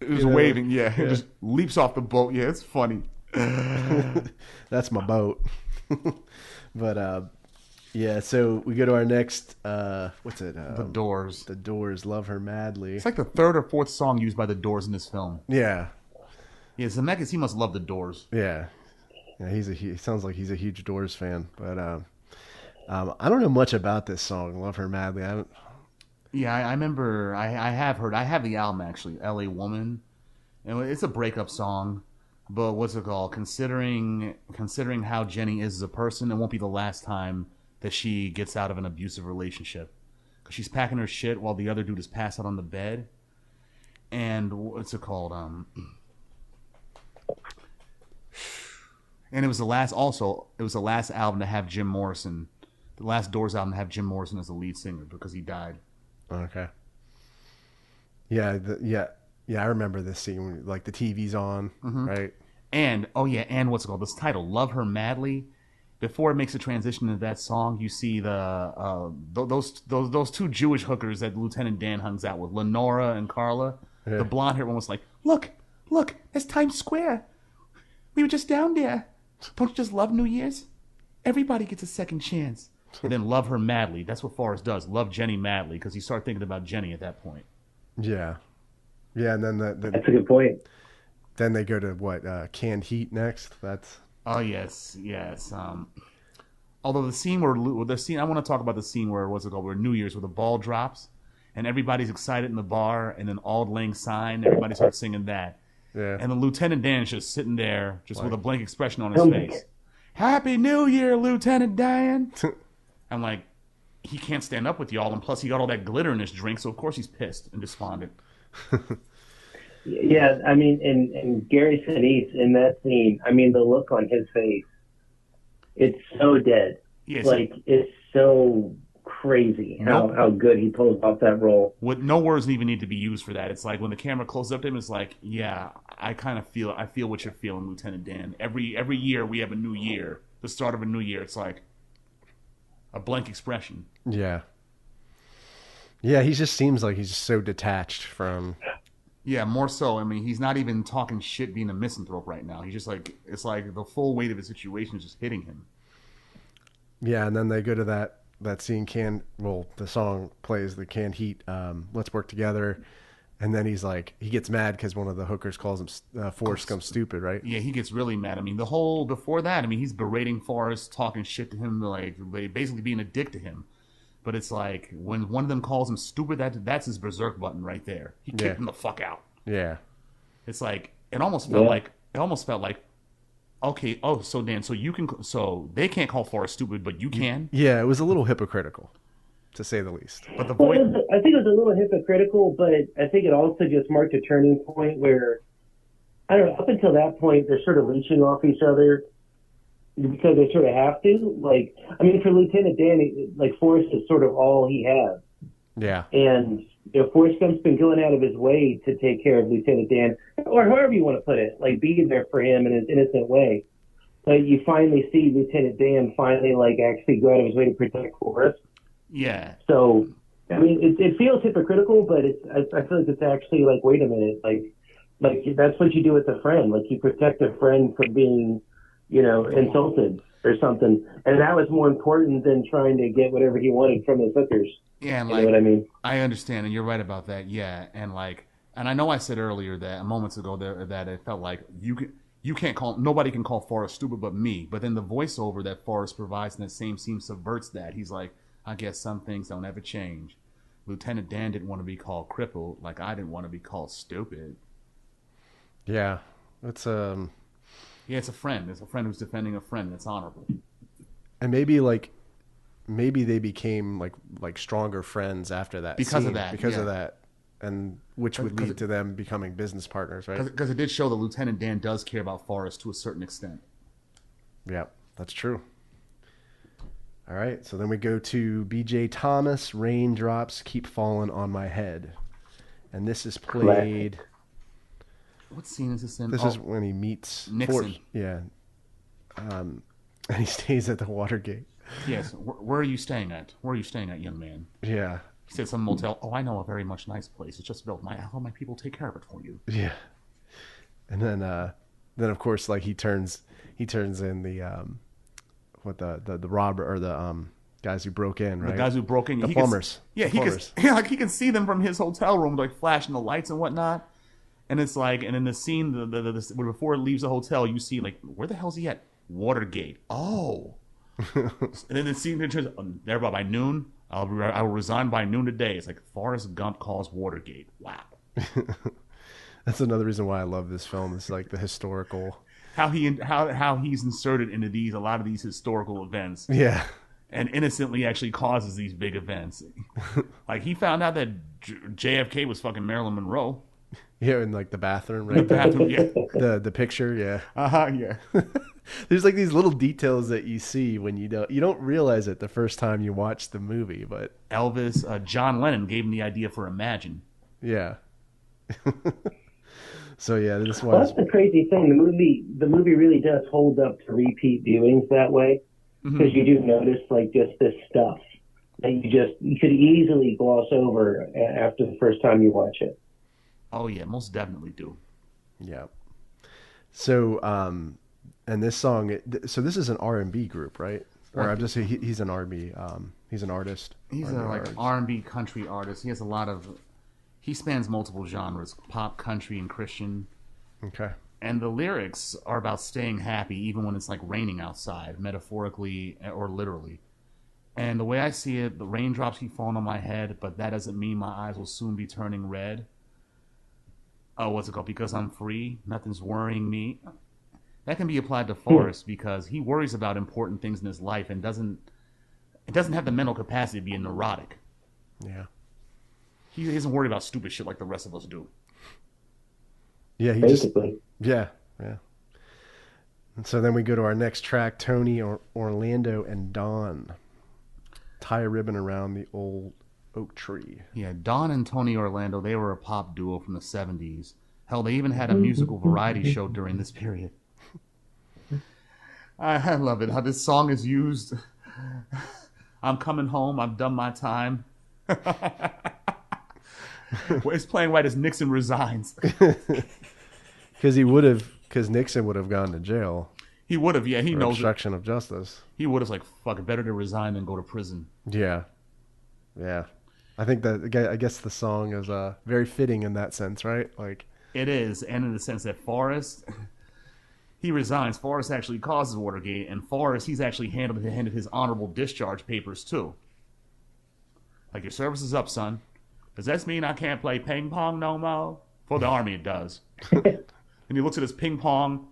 it was waving. Yeah, it just leaps off the boat. Yeah, it's funny. That's my boat. But Yeah, so we go to our next, what's it? The Doors. The Doors, Love Her Madly. It's like the third or fourth song used by the Doors in this film. Yeah. Yeah, Zemeckis, he must love the Doors. Yeah. Yeah, he sounds like he's a huge Doors fan. But I don't know much about this song, Love Her Madly. I remember, I have the album actually, L.A. Woman. And it's a breakup song. But what's it called? Considering how Jenny is as a person, it won't be the last time that she gets out of an abusive relationship. Because she's packing her shit while the other dude is passed out on the bed. And what's it called? And it was the last album to have Jim Morrison, the last Doors album to have Jim Morrison as the lead singer because he died. Okay. Yeah, I remember this scene, like the TV's on, right? And what's it called? This title, "Love Her Madly." Before it makes a transition into that song, you see those two Jewish hookers that Lieutenant Dan hangs out with, Lenora and Carla. Yeah. The blonde hair one was like, "Look, that's Times Square. We were just down there. Don't you just love New Year's? Everybody gets a second chance." And then "Love Her Madly." That's what Forrest does. Love Jenny madly, because you start thinking about Jenny at that point. Yeah. Yeah, and then that's a good point. Then they go to what? Canned Heat next. That's. Oh yes. Although I want to talk about the scene where where New Year's, where the ball drops, and everybody's excited in the bar, and then Auld Lang Syne, everybody starts singing that. Yeah. And then Lieutenant Dan's just sitting there, just with a blank expression on his face. Happy New Year, Lieutenant Dan. I'm like, he can't stand up with y'all, and plus he got all that glitter in his drink, so of course he's pissed and despondent. Yeah, I mean, and Gary Sinise in that scene, I mean, the look on his face, it's so dead. Yes. Like, it's so crazy how good he pulls off that role. With no words even need to be used for that. It's like when the camera closes up to him, it's like, yeah, I feel what you're feeling, Lieutenant Dan. Every year we have a new year, the start of a new year. It's like a blank expression. Yeah. Yeah, he just seems like he's just so detached from... Yeah, more so. I mean, he's not even talking shit being a misanthrope right now. He's just like, it's like the full weight of his situation is just hitting him. Yeah, and then they go to that scene, the song plays, the Canned Heat, Let's Work Together. And then he gets mad because one of the hookers calls him Forrest Gump stupid, right? Yeah, he gets really mad. I mean, before that, I mean, he's berating Forrest, talking shit to him, like basically being a dick to him. But it's like when one of them calls him stupid, that's his berserk button right there. He kicked him the fuck out. Yeah. It's like it almost felt like okay, so Dan, so they can't call Forrest stupid, but you can? Yeah, it was a little hypocritical, to say the least. But I think it was a little hypocritical, but I think it also just marked a turning point where, I don't know, up until that point, they're sort of leeching off each other because they sort of have to. Like, I mean, for Lieutenant Dan, like, Forrest is sort of all he has. Yeah. And, Forrest Gump's been going out of his way to take care of Lieutenant Dan, or however you want to put it, like, being there for him in an innocent way. But you finally see Lieutenant Dan like, actually go out of his way to protect Forrest. Yeah. So, I mean, it feels hypocritical, but I feel like it's actually like, wait a minute, like that's what you do with a friend. Like, you protect a friend from being, insulted or something. And that was more important than trying to get whatever he wanted from his hookers. Yeah, and you know what I mean? I understand, and you're right about that. Yeah, and I know I said earlier that moments ago that it felt like nobody can call Forrest stupid but me. But then the voiceover that Forrest provides in that same scene subverts that. He's like, I guess some things don't ever change. Lieutenant Dan didn't want to be called crippled, like I didn't want to be called stupid. Yeah, it's Yeah, it's a friend. It's a friend who's defending a friend. That's honorable. And maybe they became like stronger friends after that because of that, and which would lead to them becoming business partners, right? Because it did show that Lieutenant Dan does care about Forrest to a certain extent. Yeah, that's true. All right, so then we go to B.J. Thomas, Raindrops Keep Falling on My Head. And this is played... What scene is this in? This is when he meets... Nixon. And he stays at the Watergate. Yes. Where are you staying at? Where are you staying at, young man? Yeah. He said some motel. Oh, I know a very much nice place. It's just built. All my people take care of it for you. Yeah. And then of course, like he turns in the... the robber or guys who broke in, right? The guys who broke in. The plumbers. He can see them from his hotel room, like flashing the lights and whatnot. And it's like, and in the scene, before it leaves the hotel, you see like, where the hell's he at? Watergate. Oh. And then the scene turns, there by noon, I will resign by noon today. It's like Forrest Gump calls Watergate. Wow. That's another reason why I love this film. It's like the historical. How he's inserted into a lot of these historical events. Yeah. And innocently actually causes these big events. Like he found out that JFK was fucking Marilyn Monroe. Yeah, in like the bathroom, right? The bathroom, yeah. The picture, yeah. Yeah. There's like these little details that you see when you don't realize it the first time you watch the movie, but Elvis, John Lennon gave him the idea for Imagine. Yeah. So yeah, this one. That's the crazy thing. The movie really does hold up to repeat viewings that way, because you do notice like just this stuff that you could easily gloss over after the first time you watch it. Oh yeah, most definitely do. Yeah. So and this song, so this is an R&B group, right? Or I'm just saying he's an R&B. He's an artist. He's a R&B country artist. He has he spans multiple genres: pop, country, and Christian. Okay. And the lyrics are about staying happy even when it's like raining outside, metaphorically or literally. And the way I see it, the raindrops keep falling on my head, but that doesn't mean my eyes will soon be turning red. Oh, what's it called? Because I'm free, nothing's worrying me. That can be applied to Forrest because he worries about important things in his life and doesn't have the mental capacity to be a neurotic. Yeah. He isn't worried about stupid shit like the rest of us do. Yeah, basically. Yeah. And so then we go to our next track, Tony, Orlando, and Don. Tie a ribbon around the old oak tree. Yeah, Don and Tony Orlando, they were a pop duo from the 70s. Hell, they even had a musical variety show during this period. I love it, how this song is used. I'm coming home, I've done my time. It's playing right as Nixon resigns. Because Nixon would have gone to jail. He would have, yeah. He knows obstruction of justice. He would have like, fuck it, better to resign than go to prison. Yeah. I think I guess the song is very fitting in that sense, right? Like it is, and in the sense that Forrest, he resigns. Forrest actually causes Watergate, and Forrest, he's actually handed his honorable discharge papers too. Like, your service is up, son. Does that mean I can't play ping pong no more? For the Army, it does. And he looks at his ping pong.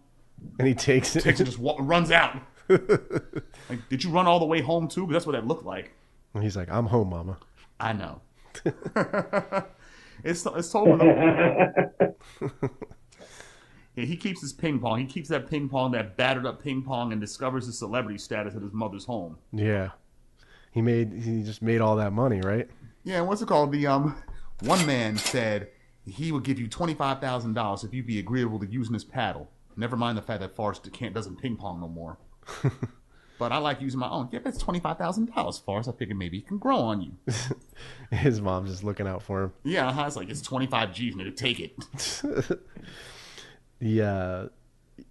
And he takes it. And just runs out. Like, did you run all the way home, too? Because that's what that looked like. And he's like, I'm home, mama. I know. It's totally... Yeah, he keeps his ping pong. He keeps that ping pong, that battered up ping pong, and discovers his celebrity status at his mother's home. Yeah. He just made all that money, right? Yeah, what's it called? The one man said he would give you $25,000 if you'd be agreeable to using his paddle. Never mind the fact that Forrest doesn't ping pong no more. But I like using my own. Yeah, that's $25,000, Forrest. I figured maybe he can grow on you. His mom's just looking out for him. Yeah, it's like, it's 25 G's, nigga, take it. Yeah.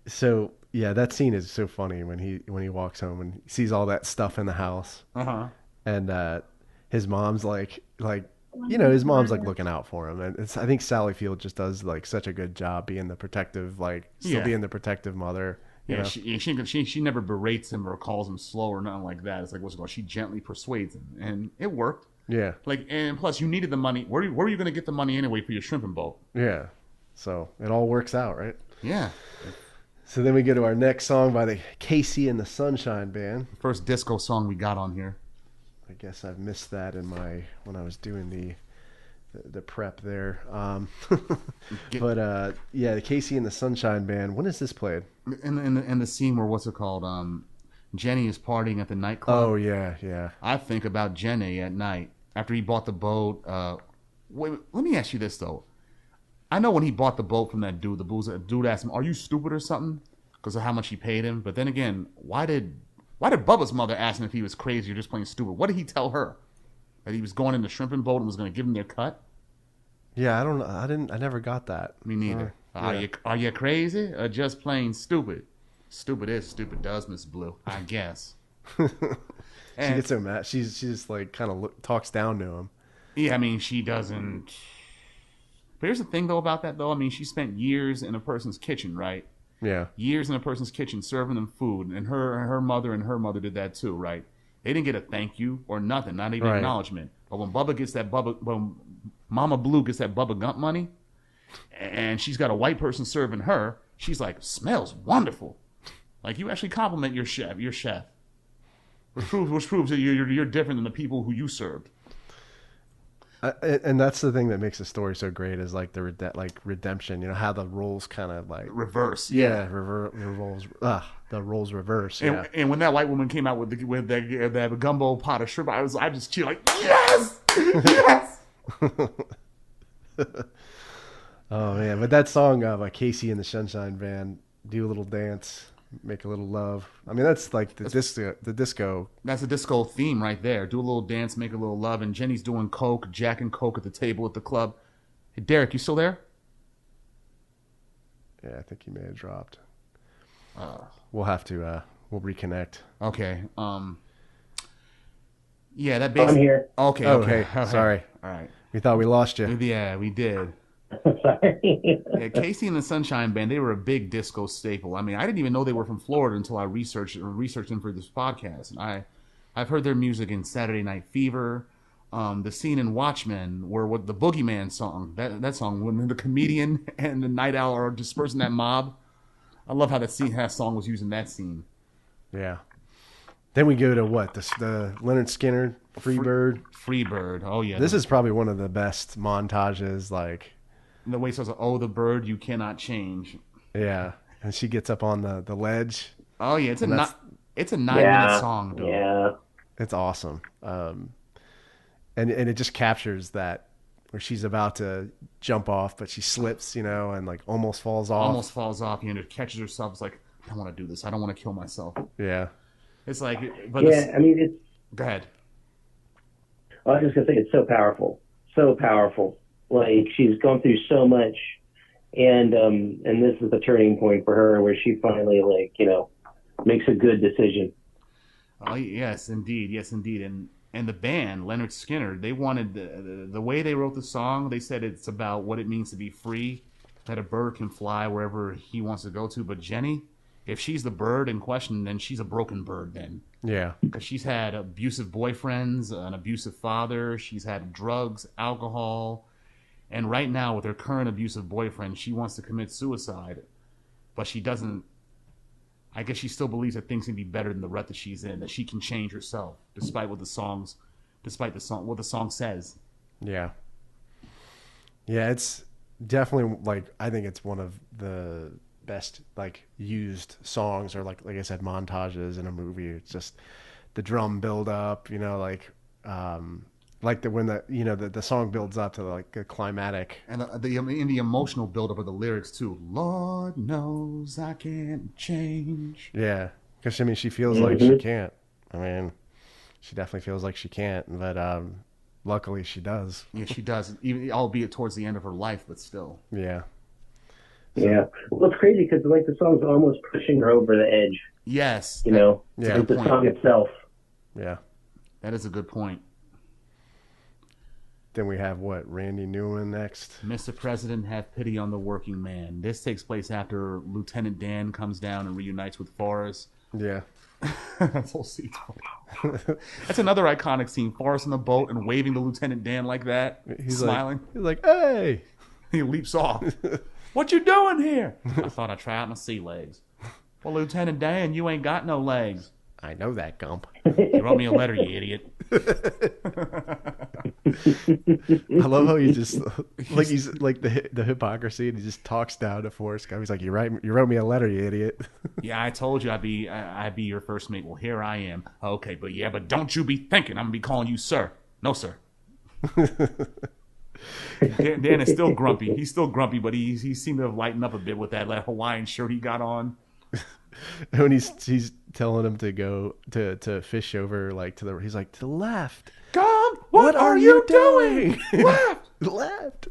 So yeah, that scene is so funny when he walks home and sees all that stuff in the house. And his mom's like his mom's like looking out for him, and I think Sally Field just does like such a good job being the protective, being the protective mother. You know? She never berates him or calls him slow or nothing like that. It's like, what's it called? She gently persuades him, and it worked. Yeah. Like, and plus, you needed the money. Where were you going to get the money anyway for your shrimping boat? Yeah. So it all works out, right? Yeah. So then we go to our next song by the Casey and the Sunshine Band. First disco song we got on here. I guess I've missed that when I was doing the prep there. But yeah, the Casey and the Sunshine Band. When is this played? In the scene where what's it called? Jenny is partying at the nightclub. Oh yeah. I think about Jenny at night after he bought the boat. Wait, let me ask you this though. I know when he bought the boat from that dude, the dude asked him, "Are you stupid or something?" Because of how much he paid him. But then again, why did Bubba's mother ask him if he was crazy or just plain stupid? What did he tell her? That he was going in the shrimping boat and was going to give him their cut? Yeah, I don't know. I never got that. Me neither. Are you crazy or just plain stupid? Stupid is, stupid does, Miss Blue, I guess. She gets so mad. She just like kind of talks down to him. Yeah, I mean, she doesn't. But here's the thing, though, about that, though. I mean, she spent years in a person's kitchen, right? Yeah. Years in a person's kitchen serving them food. And her mother did that, too, right? They didn't get a thank you or nothing, not even acknowledgement. But when when Mama Blue gets that Bubba Gump money, and she's got a white person serving her, she's like, smells wonderful. Like, you actually compliment your chef. Which proves that you're different than the people who you served. And that's the thing that makes the story so great is like the redemption. You know how the roles kind of like reverse. Yeah, the roles reverse. Yeah. And when that white woman came out with that gumbo pot of shrimp, I just cheered like, yes, yes. Oh man, but that song of Casey and the Sunshine Band, do a little dance. Make a little love. I mean, that's like the disco. That's the disco theme right there. Do a little dance, make a little love. And Jenny's doing coke, Jack and Coke at the table at the club. Hey, Derek, you still there? Yeah, I think he may have dropped. We'll have to, we'll reconnect. Okay. Yeah, that bass. I'm here. Okay. Okay. Sorry. All right. We thought we lost you. Yeah, we did. Sorry. Yeah, Casey and the Sunshine Band, they were a big disco staple. I mean, I didn't even know they were from Florida until I researched them for this podcast. And I've heard their music in Saturday Night Fever, the scene in Watchmen, where what the Boogeyman song, that song, when the comedian and the night owl are dispersing that mob. I love how that song was used in that scene. Yeah. Then we go to what? The Leonard Skinner, Freebird. Freebird. Oh, yeah. This is probably one of the best montages, like... The way it says, oh, the bird you cannot change. Yeah. And she gets up on the ledge. Oh, yeah. It's a 9-minute song, dude. Yeah. It's awesome. And it just captures that where she's about to jump off, but she slips, and like almost falls off. Catches herself. It's like, I don't want to do this. I don't want to kill myself. Yeah. It's like, but yeah, I mean, it's... Go ahead. I was just going to say, it's so powerful. So powerful. Like, she's gone through so much, and this is the turning point for her where she finally, makes a good decision. Oh, yes, indeed. Yes, indeed. And the band, Leonard Skinner, they wanted, the way they wrote the song, they said it's about what it means to be free, that a bird can fly wherever he wants to go to. But Jenny, if she's the bird in question, then she's a broken bird then. Yeah. Because she's had abusive boyfriends, an abusive father, she's had drugs, alcohol. And right now, with her current abusive boyfriend, she wants to commit suicide, but she doesn't. I guess she still believes that things can be better than the rut that she's in, that she can change herself, despite what the song says. Yeah. Yeah, it's definitely I think it's one of the best used songs or like I said, montages in a movie. It's just the drum build up, when the song builds up to a climatic, and the emotional buildup of the lyrics too. Lord knows I can't change. Yeah, because she feels like she can't. I mean, she definitely feels like she can't, but luckily she does. Yeah, she does. Even albeit towards the end of her life, but still. Yeah. Yeah. Well, it's crazy because the song's almost pushing her over the edge. Yes. Yeah. The song itself. Yeah. That is a good point. Then we have Randy Newman next. Mr. President, have pity on the working man. This takes place after Lieutenant Dan comes down and reunites with Forrest. Yeah. That's whole scene. That's another iconic scene. Forrest on the boat and waving to Lieutenant Dan like that. He's smiling. He's like, hey! He leaps off. What you doing here? I thought I'd try out my sea legs. Well, Lieutenant Dan, you ain't got no legs. I know that, Gump. You wrote me a letter, you idiot. I love how he just he's like the hypocrisy, and he just talks down to Forrest Gump. He's like, you wrote me a letter, you idiot. Yeah, I told you I'd be your first mate. Well, here I am. Okay, but don't you be thinking I'm gonna be calling you sir. No, sir. Dan is still grumpy. He's still grumpy, but he seemed to have lightened up a bit with that Hawaiian shirt he got on. When he's telling him to go to fish over he's like, to the left. Gump, what are you doing? Left.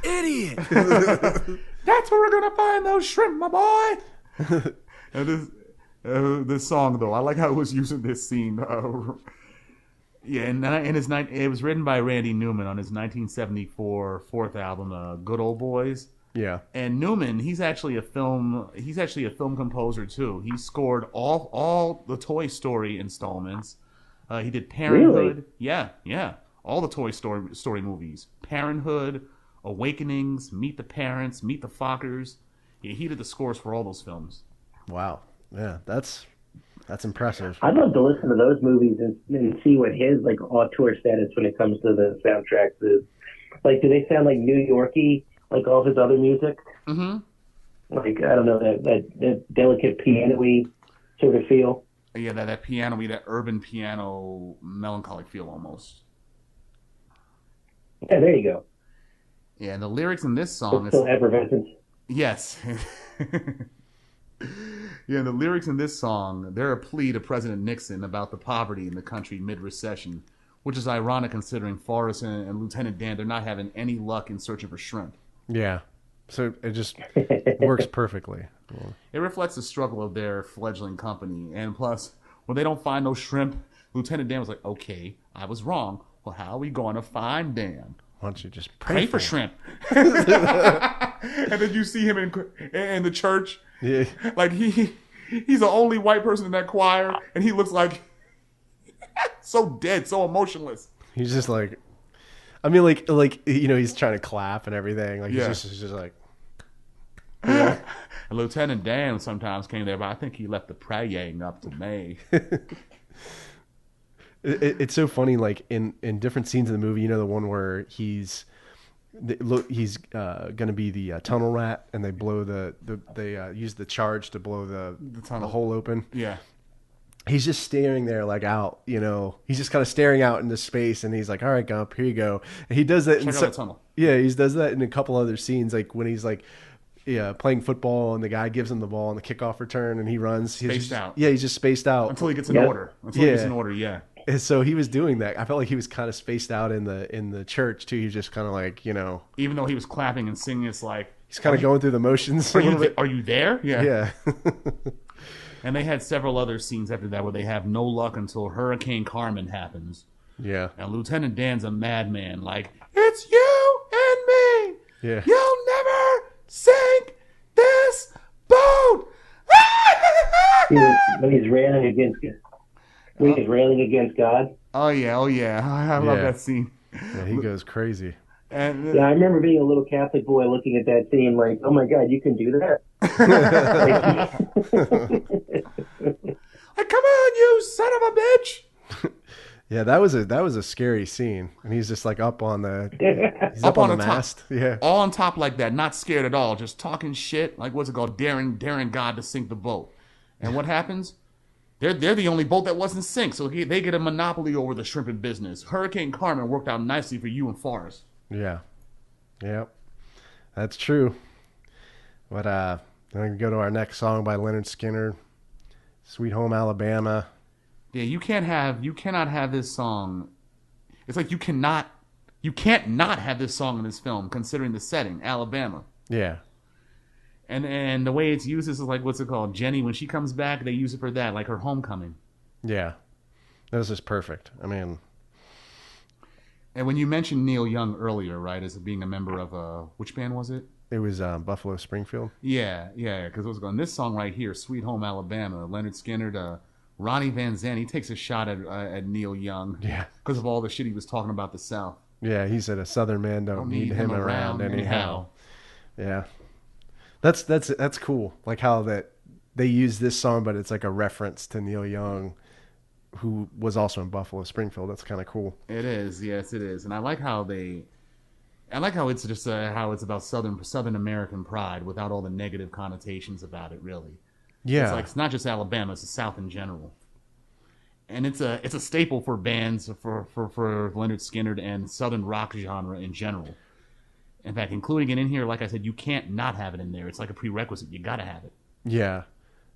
Idiot. That's where we're gonna find those shrimp, my boy. And This song though, I like how it was using this scene. Yeah, and it was written by Randy Newman on his 1974 fourth album, Good Old Boys. Yeah. And Newman, he's actually a film composer too. He scored all the Toy Story installments. He did Parenthood. Really? Yeah. All the Toy Story movies. Parenthood, Awakenings, Meet the Parents, Meet the Fockers. Yeah, he did the scores for all those films. Wow. Yeah, that's impressive. I'd love to listen to those movies and see what his like auteur status when it comes to the soundtracks is. Like, do they sound like New Yorky, like all his other music? Mm-hmm. Like, I don't know, that delicate piano-y sort of feel. Yeah, that piano-y, that urban piano melancholic feel almost. Yeah, there you go. Yeah, and the lyrics in this song Still effervescent. Yes. Yeah, the lyrics in this song, they're a plea to President Nixon about the poverty in the country mid-recession, which is ironic considering Forrest and Lieutenant Dan, they're not having any luck in searching for shrimp. Yeah. So it just works perfectly. Yeah. It reflects the struggle of their fledgling company. And plus, when they don't find no shrimp, Lieutenant Dan was like, okay, I was wrong. Well, how are we going to find Dan? Why don't you just Pray for shrimp. And then you see him in the church. Yeah. Like he's the only white person in that choir, and he looks like so dead, so emotionless. He's just like, I mean, like he's trying to clap and everything. Like he's just like. Yeah. And Lieutenant Dan sometimes came there, but I think he left the praying up to me. It's so funny, like in different scenes in the movie, the one where he's going to be the tunnel rat, and they blow they use the charge to blow the hole open. Yeah. He's just staring there like out, he's just kind of staring out into space, and he's like, all right, Gump, here you go. And he does that Check out the tunnel. Yeah, he does that in a couple other scenes, like when he's like playing football and the guy gives him the ball on the kickoff return and he runs. Spaced out. Yeah, he's just spaced out. Until he gets an order. Yeah. And so he was doing that. I felt like he was kind of spaced out in the church too. He was just kind of like, even though he was clapping and singing, it's like he's kind of going through the motions. Are you there? Yeah. Yeah. And they had several other scenes after that where they have no luck until Hurricane Carmen happens. Yeah. And Lieutenant Dan's a madman. Like, it's you and me. Yeah. You'll never sink this boat. When he's railing against it. When he's railing against God. Oh yeah. I love that scene. Yeah, he goes crazy. And I remember being a little Catholic boy looking at that scene like, oh my God, you can do that? Like, come on, you son of a bitch! Yeah, that was a scary scene, and he's just like up on the up on the top. mast, yeah, all on top like that, not scared at all, just talking shit. Like what's it called, daring God to sink the boat. And what happens? They're the only boat that wasn't sink, so they get a monopoly over the shrimping business. Hurricane Carmen worked out nicely for you and Forrest. Yeah, that's true. But then we can go to our next song by Leonard Skinner, "Sweet Home Alabama." Yeah, you cannot have this song. It's like you can't not have this song in this film, considering the setting, Alabama. Yeah. And the way it's used is like, what's it called? Jenny, when she comes back, they use it for that, like her homecoming. Yeah. That was just perfect. I mean. And when you mentioned Neil Young earlier, right, as being a member of, which band was it? It was Buffalo Springfield. Yeah, because it was going, this song right here, Sweet Home Alabama, Leonard Skinner, Ronnie Van Zant, he takes a shot at Neil Young. Yeah. Because of all the shit he was talking about the South. Yeah, he said a Southern man don't need him around anyhow. Yeah. That's cool. Like how that they use this song, but it's like a reference to Neil Young, who was also in Buffalo Springfield. That's kind of cool. It is, yes, it is, and I like how it's just how it's about Southern American pride without all the negative connotations about it. Really, yeah. It's not just Alabama; it's the South in general, and it's a staple for bands for Leonard Skinner and Southern rock genre in general. In fact, including it in here, like I said, you can't not have it in there. It's like a prerequisite. You got to have it. Yeah.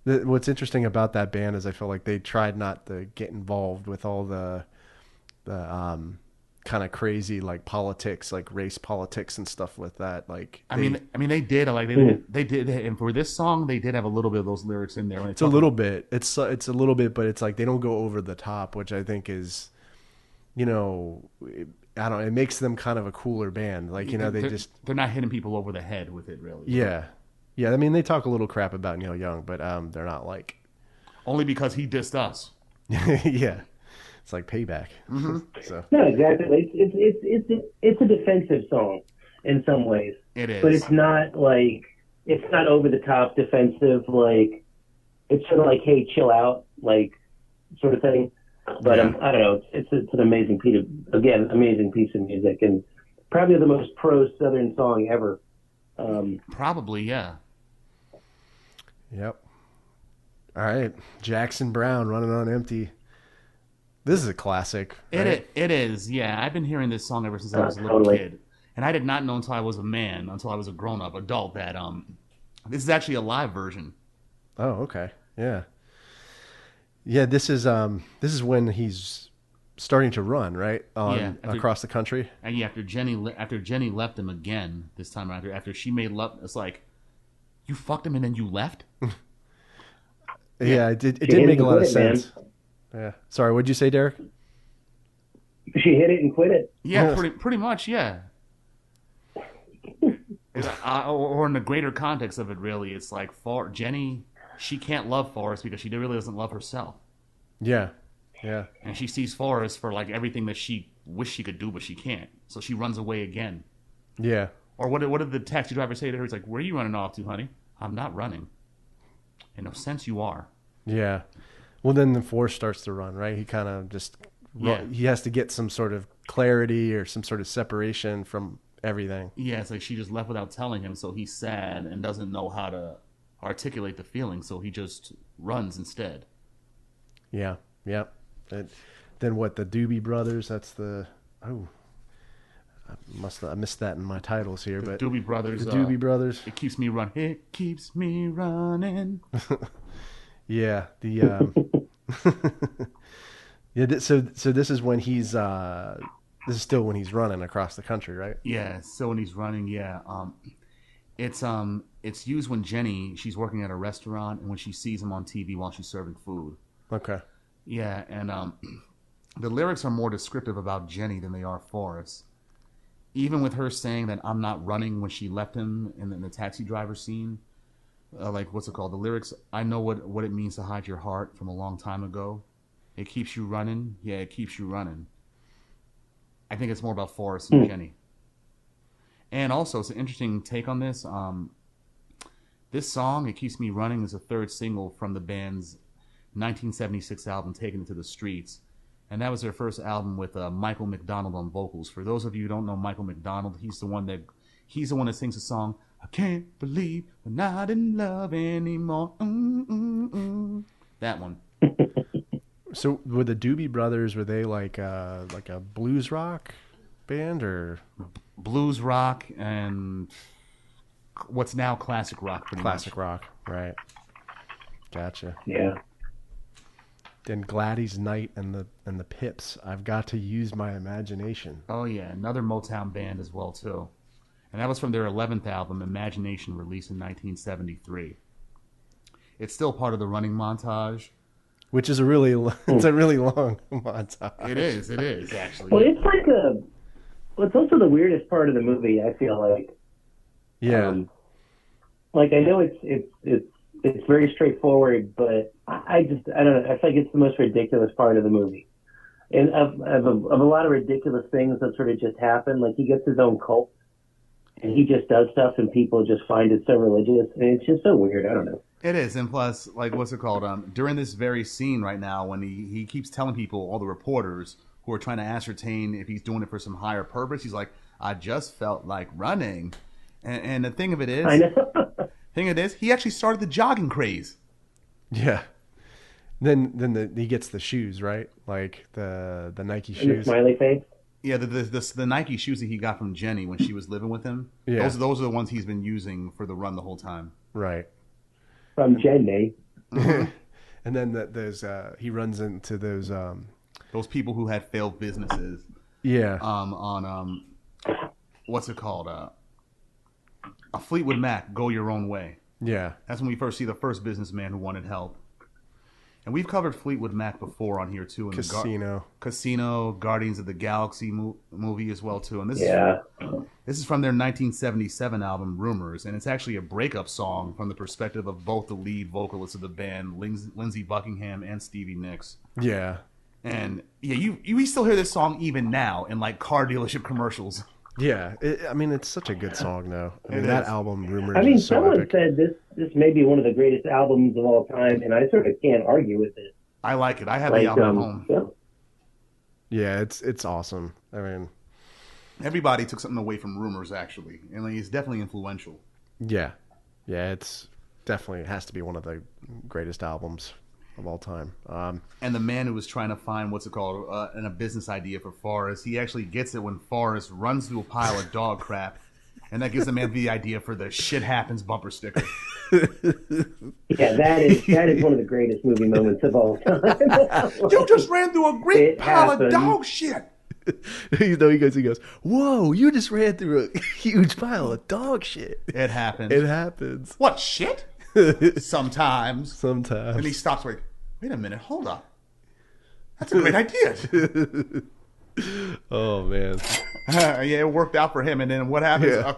What's interesting about that band is I feel like they tried not to get involved with all the kind kind of crazy like politics, like race politics and stuff with that. Like I mean, they did they did, and for this song, they did have a little bit of those lyrics in there. It's a little bit. It's a little bit, but it's like they don't go over the top, which I think is, I don't know. It makes them kind of a cooler band. Like they're not hitting people over the head with it, really. Yeah, yeah. I mean, they talk a little crap about Neil Young, but they're not like only because he dissed us. Yeah. It's like payback. Mm-hmm. So. No, exactly. It's a defensive song in some ways. It is, but it's not over the top defensive. Like it's sort of like, hey, chill out, like sort of thing. But I don't know. It's an amazing piece of music, and probably the most pro Southern song ever. Probably, yeah. Yep. All right, Jackson Browne, Running on Empty. This is a classic. Right? It is, yeah. I've been hearing this song ever since I was a little kid. And I did not know until I was a man, until I was a grown-up adult, that this is actually a live version. Oh, okay. Yeah. Yeah, this is when he's starting to run, right? Across the country. And yeah, after Jenny left him again this time after she made love, it's like, you fucked him and then you left? Yeah, it did make a lot of sense. Man. Yeah. Sorry, what'd you say, Derek? She hit it and quit it. Yeah, pretty much, yeah. Or in the greater context of it, really, it's like Jenny, she can't love Forrest because she really doesn't love herself. Yeah, yeah. And she sees Forrest for like everything that she wished she could do, but she can't. So she runs away again. Yeah. Or what did the taxi driver say to her? He's like, "Where are you running off to, honey?" "I'm not running." "In no sense you are." Yeah. Well, then the Forrest starts to run, right? He kind of just he has to get some sort of clarity or some sort of separation from everything. Yeah, it's like she just left without telling him, so he's sad and doesn't know how to articulate the feeling, so he just runs instead. Yeah, yeah. Then what? The Doobie Brothers. That's the I missed that in my titles here, but Doobie Brothers. The Doobie Brothers. It keeps me running. It keeps me running. Yeah, yeah. So this is when he's this is still when he's running across the country, right? Yeah. So when he's running, yeah. It's used when she's working at a restaurant and when she sees him on TV while she's serving food. Okay. Yeah, and the lyrics are more descriptive about Jenny than they are Forrest. Even with her saying that I'm not running when she left him in the taxi driver scene. Like, what's it called? The lyrics, I know what it means to hide your heart from a long time ago. It keeps you running. Yeah, it keeps you running. I think it's more about Forrest and Jenny. And also, it's an interesting take on this. This song, It Keeps Me Running, is the third single from the band's 1976 album, Taking It to the Streets. And that was their first album with Michael McDonald on vocals. For those of you who don't know Michael McDonald, he's the one that sings the song, I can't believe we're not in love anymore. That one. So were the Doobie Brothers, were they like a blues rock band or blues rock and what's now classic rock? Classic rock, right? Gotcha. Yeah. Then Gladys Knight and the Pips. I've got to use my imagination. Oh yeah, another Motown band as well too. And that was from their 11th album, Imagination, released in 1973. It's still part of the running montage. Which is a really long montage. It is, actually. Well, it's like it's also the weirdest part of the movie, I feel like. Yeah. Like, I know it's very straightforward, but I don't know. I feel like it's the most ridiculous part of the movie. And of a lot of ridiculous things that sort of just happen, like he gets his own cult. And he just does stuff, and people just find it so religious, and it's just so weird. I don't know. It is, and plus, like, what's it called? During this very scene right now, when he keeps telling people, all the reporters who are trying to ascertain if he's doing it for some higher purpose, he's like, "I just felt like running," and the thing of it is, I know. He actually started the jogging craze. Yeah. Then he gets the shoes, right? Like the Nike shoes. And the smiley face. Yeah, the Nike shoes that he got from Jenny when she was living with him. Yeah. Those are the ones he's been using for the run the whole time. Right. From Jenny. And then he runs into those people who had failed businesses. Yeah. On what's it called? A Fleetwood Mac, Go Your Own Way. Yeah. That's when we first see the first businessman who wanted help. And we've covered Fleetwood Mac before on here too. In Casino. Casino, Guardians of the Galaxy movie as well too. And this is from their 1977 album Rumors, and it's actually a breakup song from the perspective of both the lead vocalists of the band, Lindsey Buckingham and Stevie Nicks. Yeah. And yeah, we still hear this song even now in like car dealership commercials. Yeah, it's such a good song, though. I mean, that album, Rumors, is so someone epic. said this may be one of the greatest albums of all time, and I sort of can't argue with it. I like it. I have the album at home. Yeah, it's awesome. I mean, everybody took something away from Rumors, actually, and it's definitely influential. Yeah, it's definitely has to be one of the greatest albums of all time. And the man who was trying to find a business idea for Forrest, he actually gets it when Forrest runs through a pile of dog crap, and that gives the man the idea for the "Shit Happens" bumper sticker. Yeah, that is one of the greatest movie moments of all time. You just ran through a great pile of dog shit. He goes, "Whoa, you just ran through a huge pile of dog shit." It happens. It happens. What shit? Sometimes. And he stops like, wait a minute, hold up. That's a great idea. Oh, man. Yeah, it worked out for him. And then what happens? Yeah.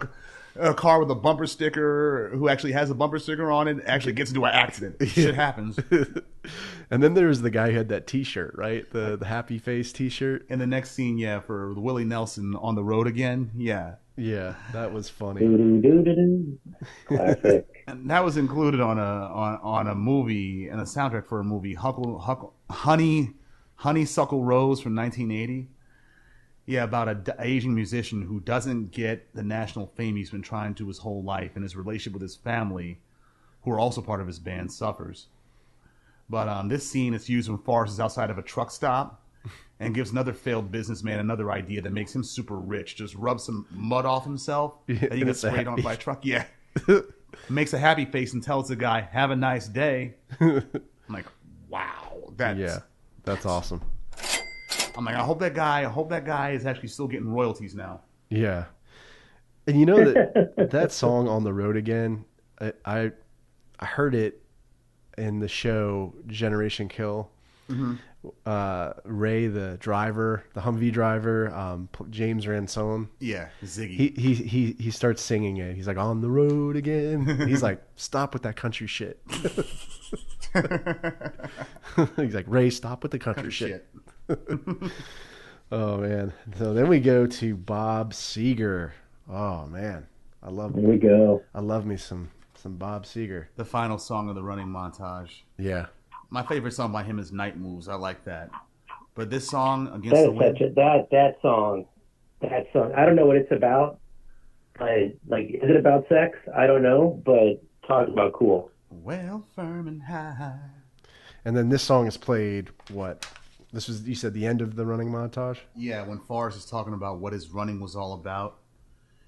A car with a bumper sticker who actually has a bumper sticker on it actually gets into an accident. Yeah. Shit happens. And then there's the guy who had that T-shirt, right? The happy face T-shirt. In the next scene, yeah, for Willie Nelson on the road again. Yeah. Yeah, that was funny. Classic. And that was included on a movie and a soundtrack for a movie, Honeysuckle Rose from 1980. Yeah, about an Asian musician who doesn't get the national fame he's been trying to his whole life, and his relationship with his family, who are also part of his band, suffers. But this scene is used when Forrest is outside of a truck stop and gives another failed businessman another idea that makes him super rich. Just rub some mud off himself and he gets sprayed on by a truck. Yeah. Makes a happy face and tells the guy, "Have a nice day." I'm like, wow. That's awesome. I'm like, I hope that guy is actually still getting royalties now. Yeah. And you know that song On the Road Again, I heard it in the show Generation Kill. Mm-hmm. Ray, the driver, the Humvee driver, James Ransone. Yeah, Ziggy. He starts singing it. He's like, "On the road again." He's like, "Stop with that country shit." He's like, "Ray, stop with the country shit." Oh man. So then we go to Bob Seger. Oh man, I love. Here we go. I love me some Bob Seger. The final song of the running montage. Yeah. My favorite song by him is Night Moves. I like that. But this song, that song. I don't know what it's about. Is it about sex? I don't know, but talk about cool. Well, firm and high. And then this song is played, what? This was, you said, the end of the running montage? Yeah, when Forrest is talking about what his running was all about,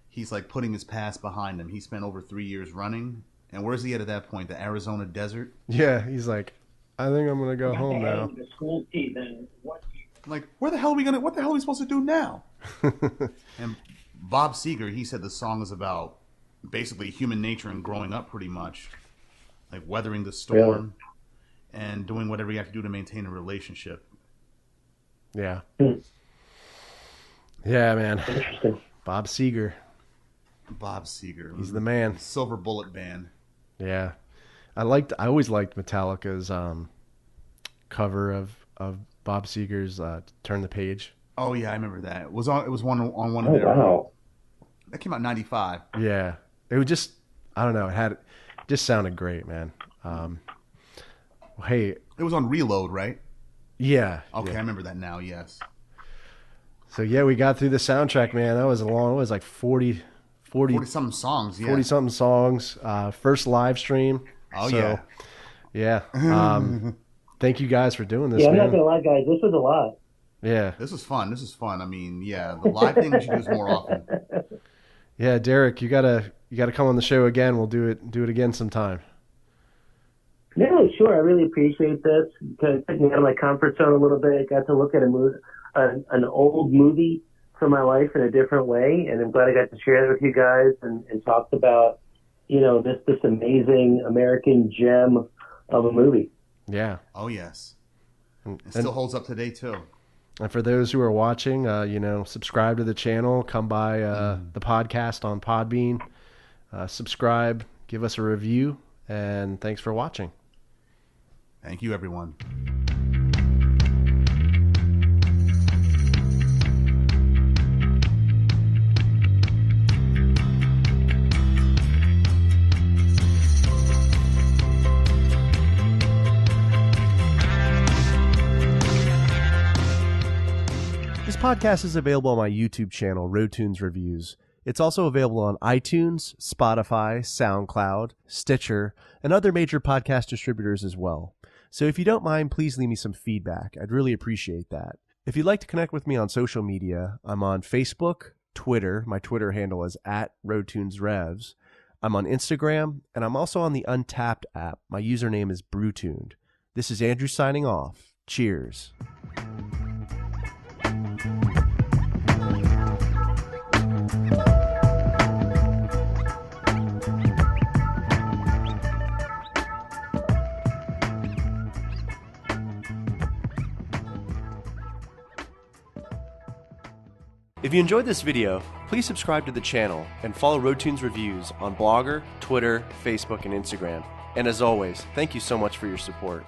he's like putting his past behind him. He spent over 3 years running. And where's he at that point? The Arizona desert? Yeah, he's like, I think I'm gonna go home now. The school season. I'm like, what the hell are we supposed to do now? And Bob Seger, he said the song is about basically human nature and growing up, pretty much, like weathering the storm and doing whatever you have to do to maintain a relationship. Yeah. Yeah, man. Bob Seger. He's the man. Silver Bullet Band. Yeah. I always liked Metallica's cover of Bob Seger's "Turn the Page." Oh yeah, I remember that. It was one on one of their. Wow. That came out in '95. Yeah, it was just, I don't know. It just sounded great, man. Hey, it was on Reload, right? Yeah. Okay, yeah. I remember that now. Yes. So yeah, we got through the soundtrack, man. That was a long. It was like 40 something songs. Yeah. 40 something songs. First live stream. Oh, so, yeah. Thank you guys for doing this, man. I'm not going to lie, guys. This was a lot. Yeah. This was fun. I mean, yeah, the live thing we should do this more often. Yeah, Derek, you gotta come on the show again. We'll do it again sometime. No, sure. I really appreciate this because it took me out of my comfort zone a little bit. Got to look at a movie. an old movie from my life in a different way, and I'm glad I got to share that with you guys and talked about, this amazing American gem of a movie. Yeah. Oh, yes. It still holds up today, too. And for those who are watching, subscribe to the channel, come by the podcast on Podbean, subscribe, give us a review, and thanks for watching. Thank you, everyone. This podcast is available on my YouTube channel, Roadtunes Reviews. It's also available on iTunes, Spotify, SoundCloud, Stitcher, and other major podcast distributors as well. So if you don't mind, please leave me some feedback. I'd really appreciate that. If you'd like to connect with me on social media, I'm on Facebook, Twitter. My Twitter handle is @RoadtunesRevs. I'm on Instagram, and I'm also on the Untapped app. My username is Brewtuned. This is Andrew signing off. Cheers. If you enjoyed this video, please subscribe to the channel and follow Roadtunes Reviews on Blogger, Twitter, Facebook, and Instagram. And as always, thank you so much for your support.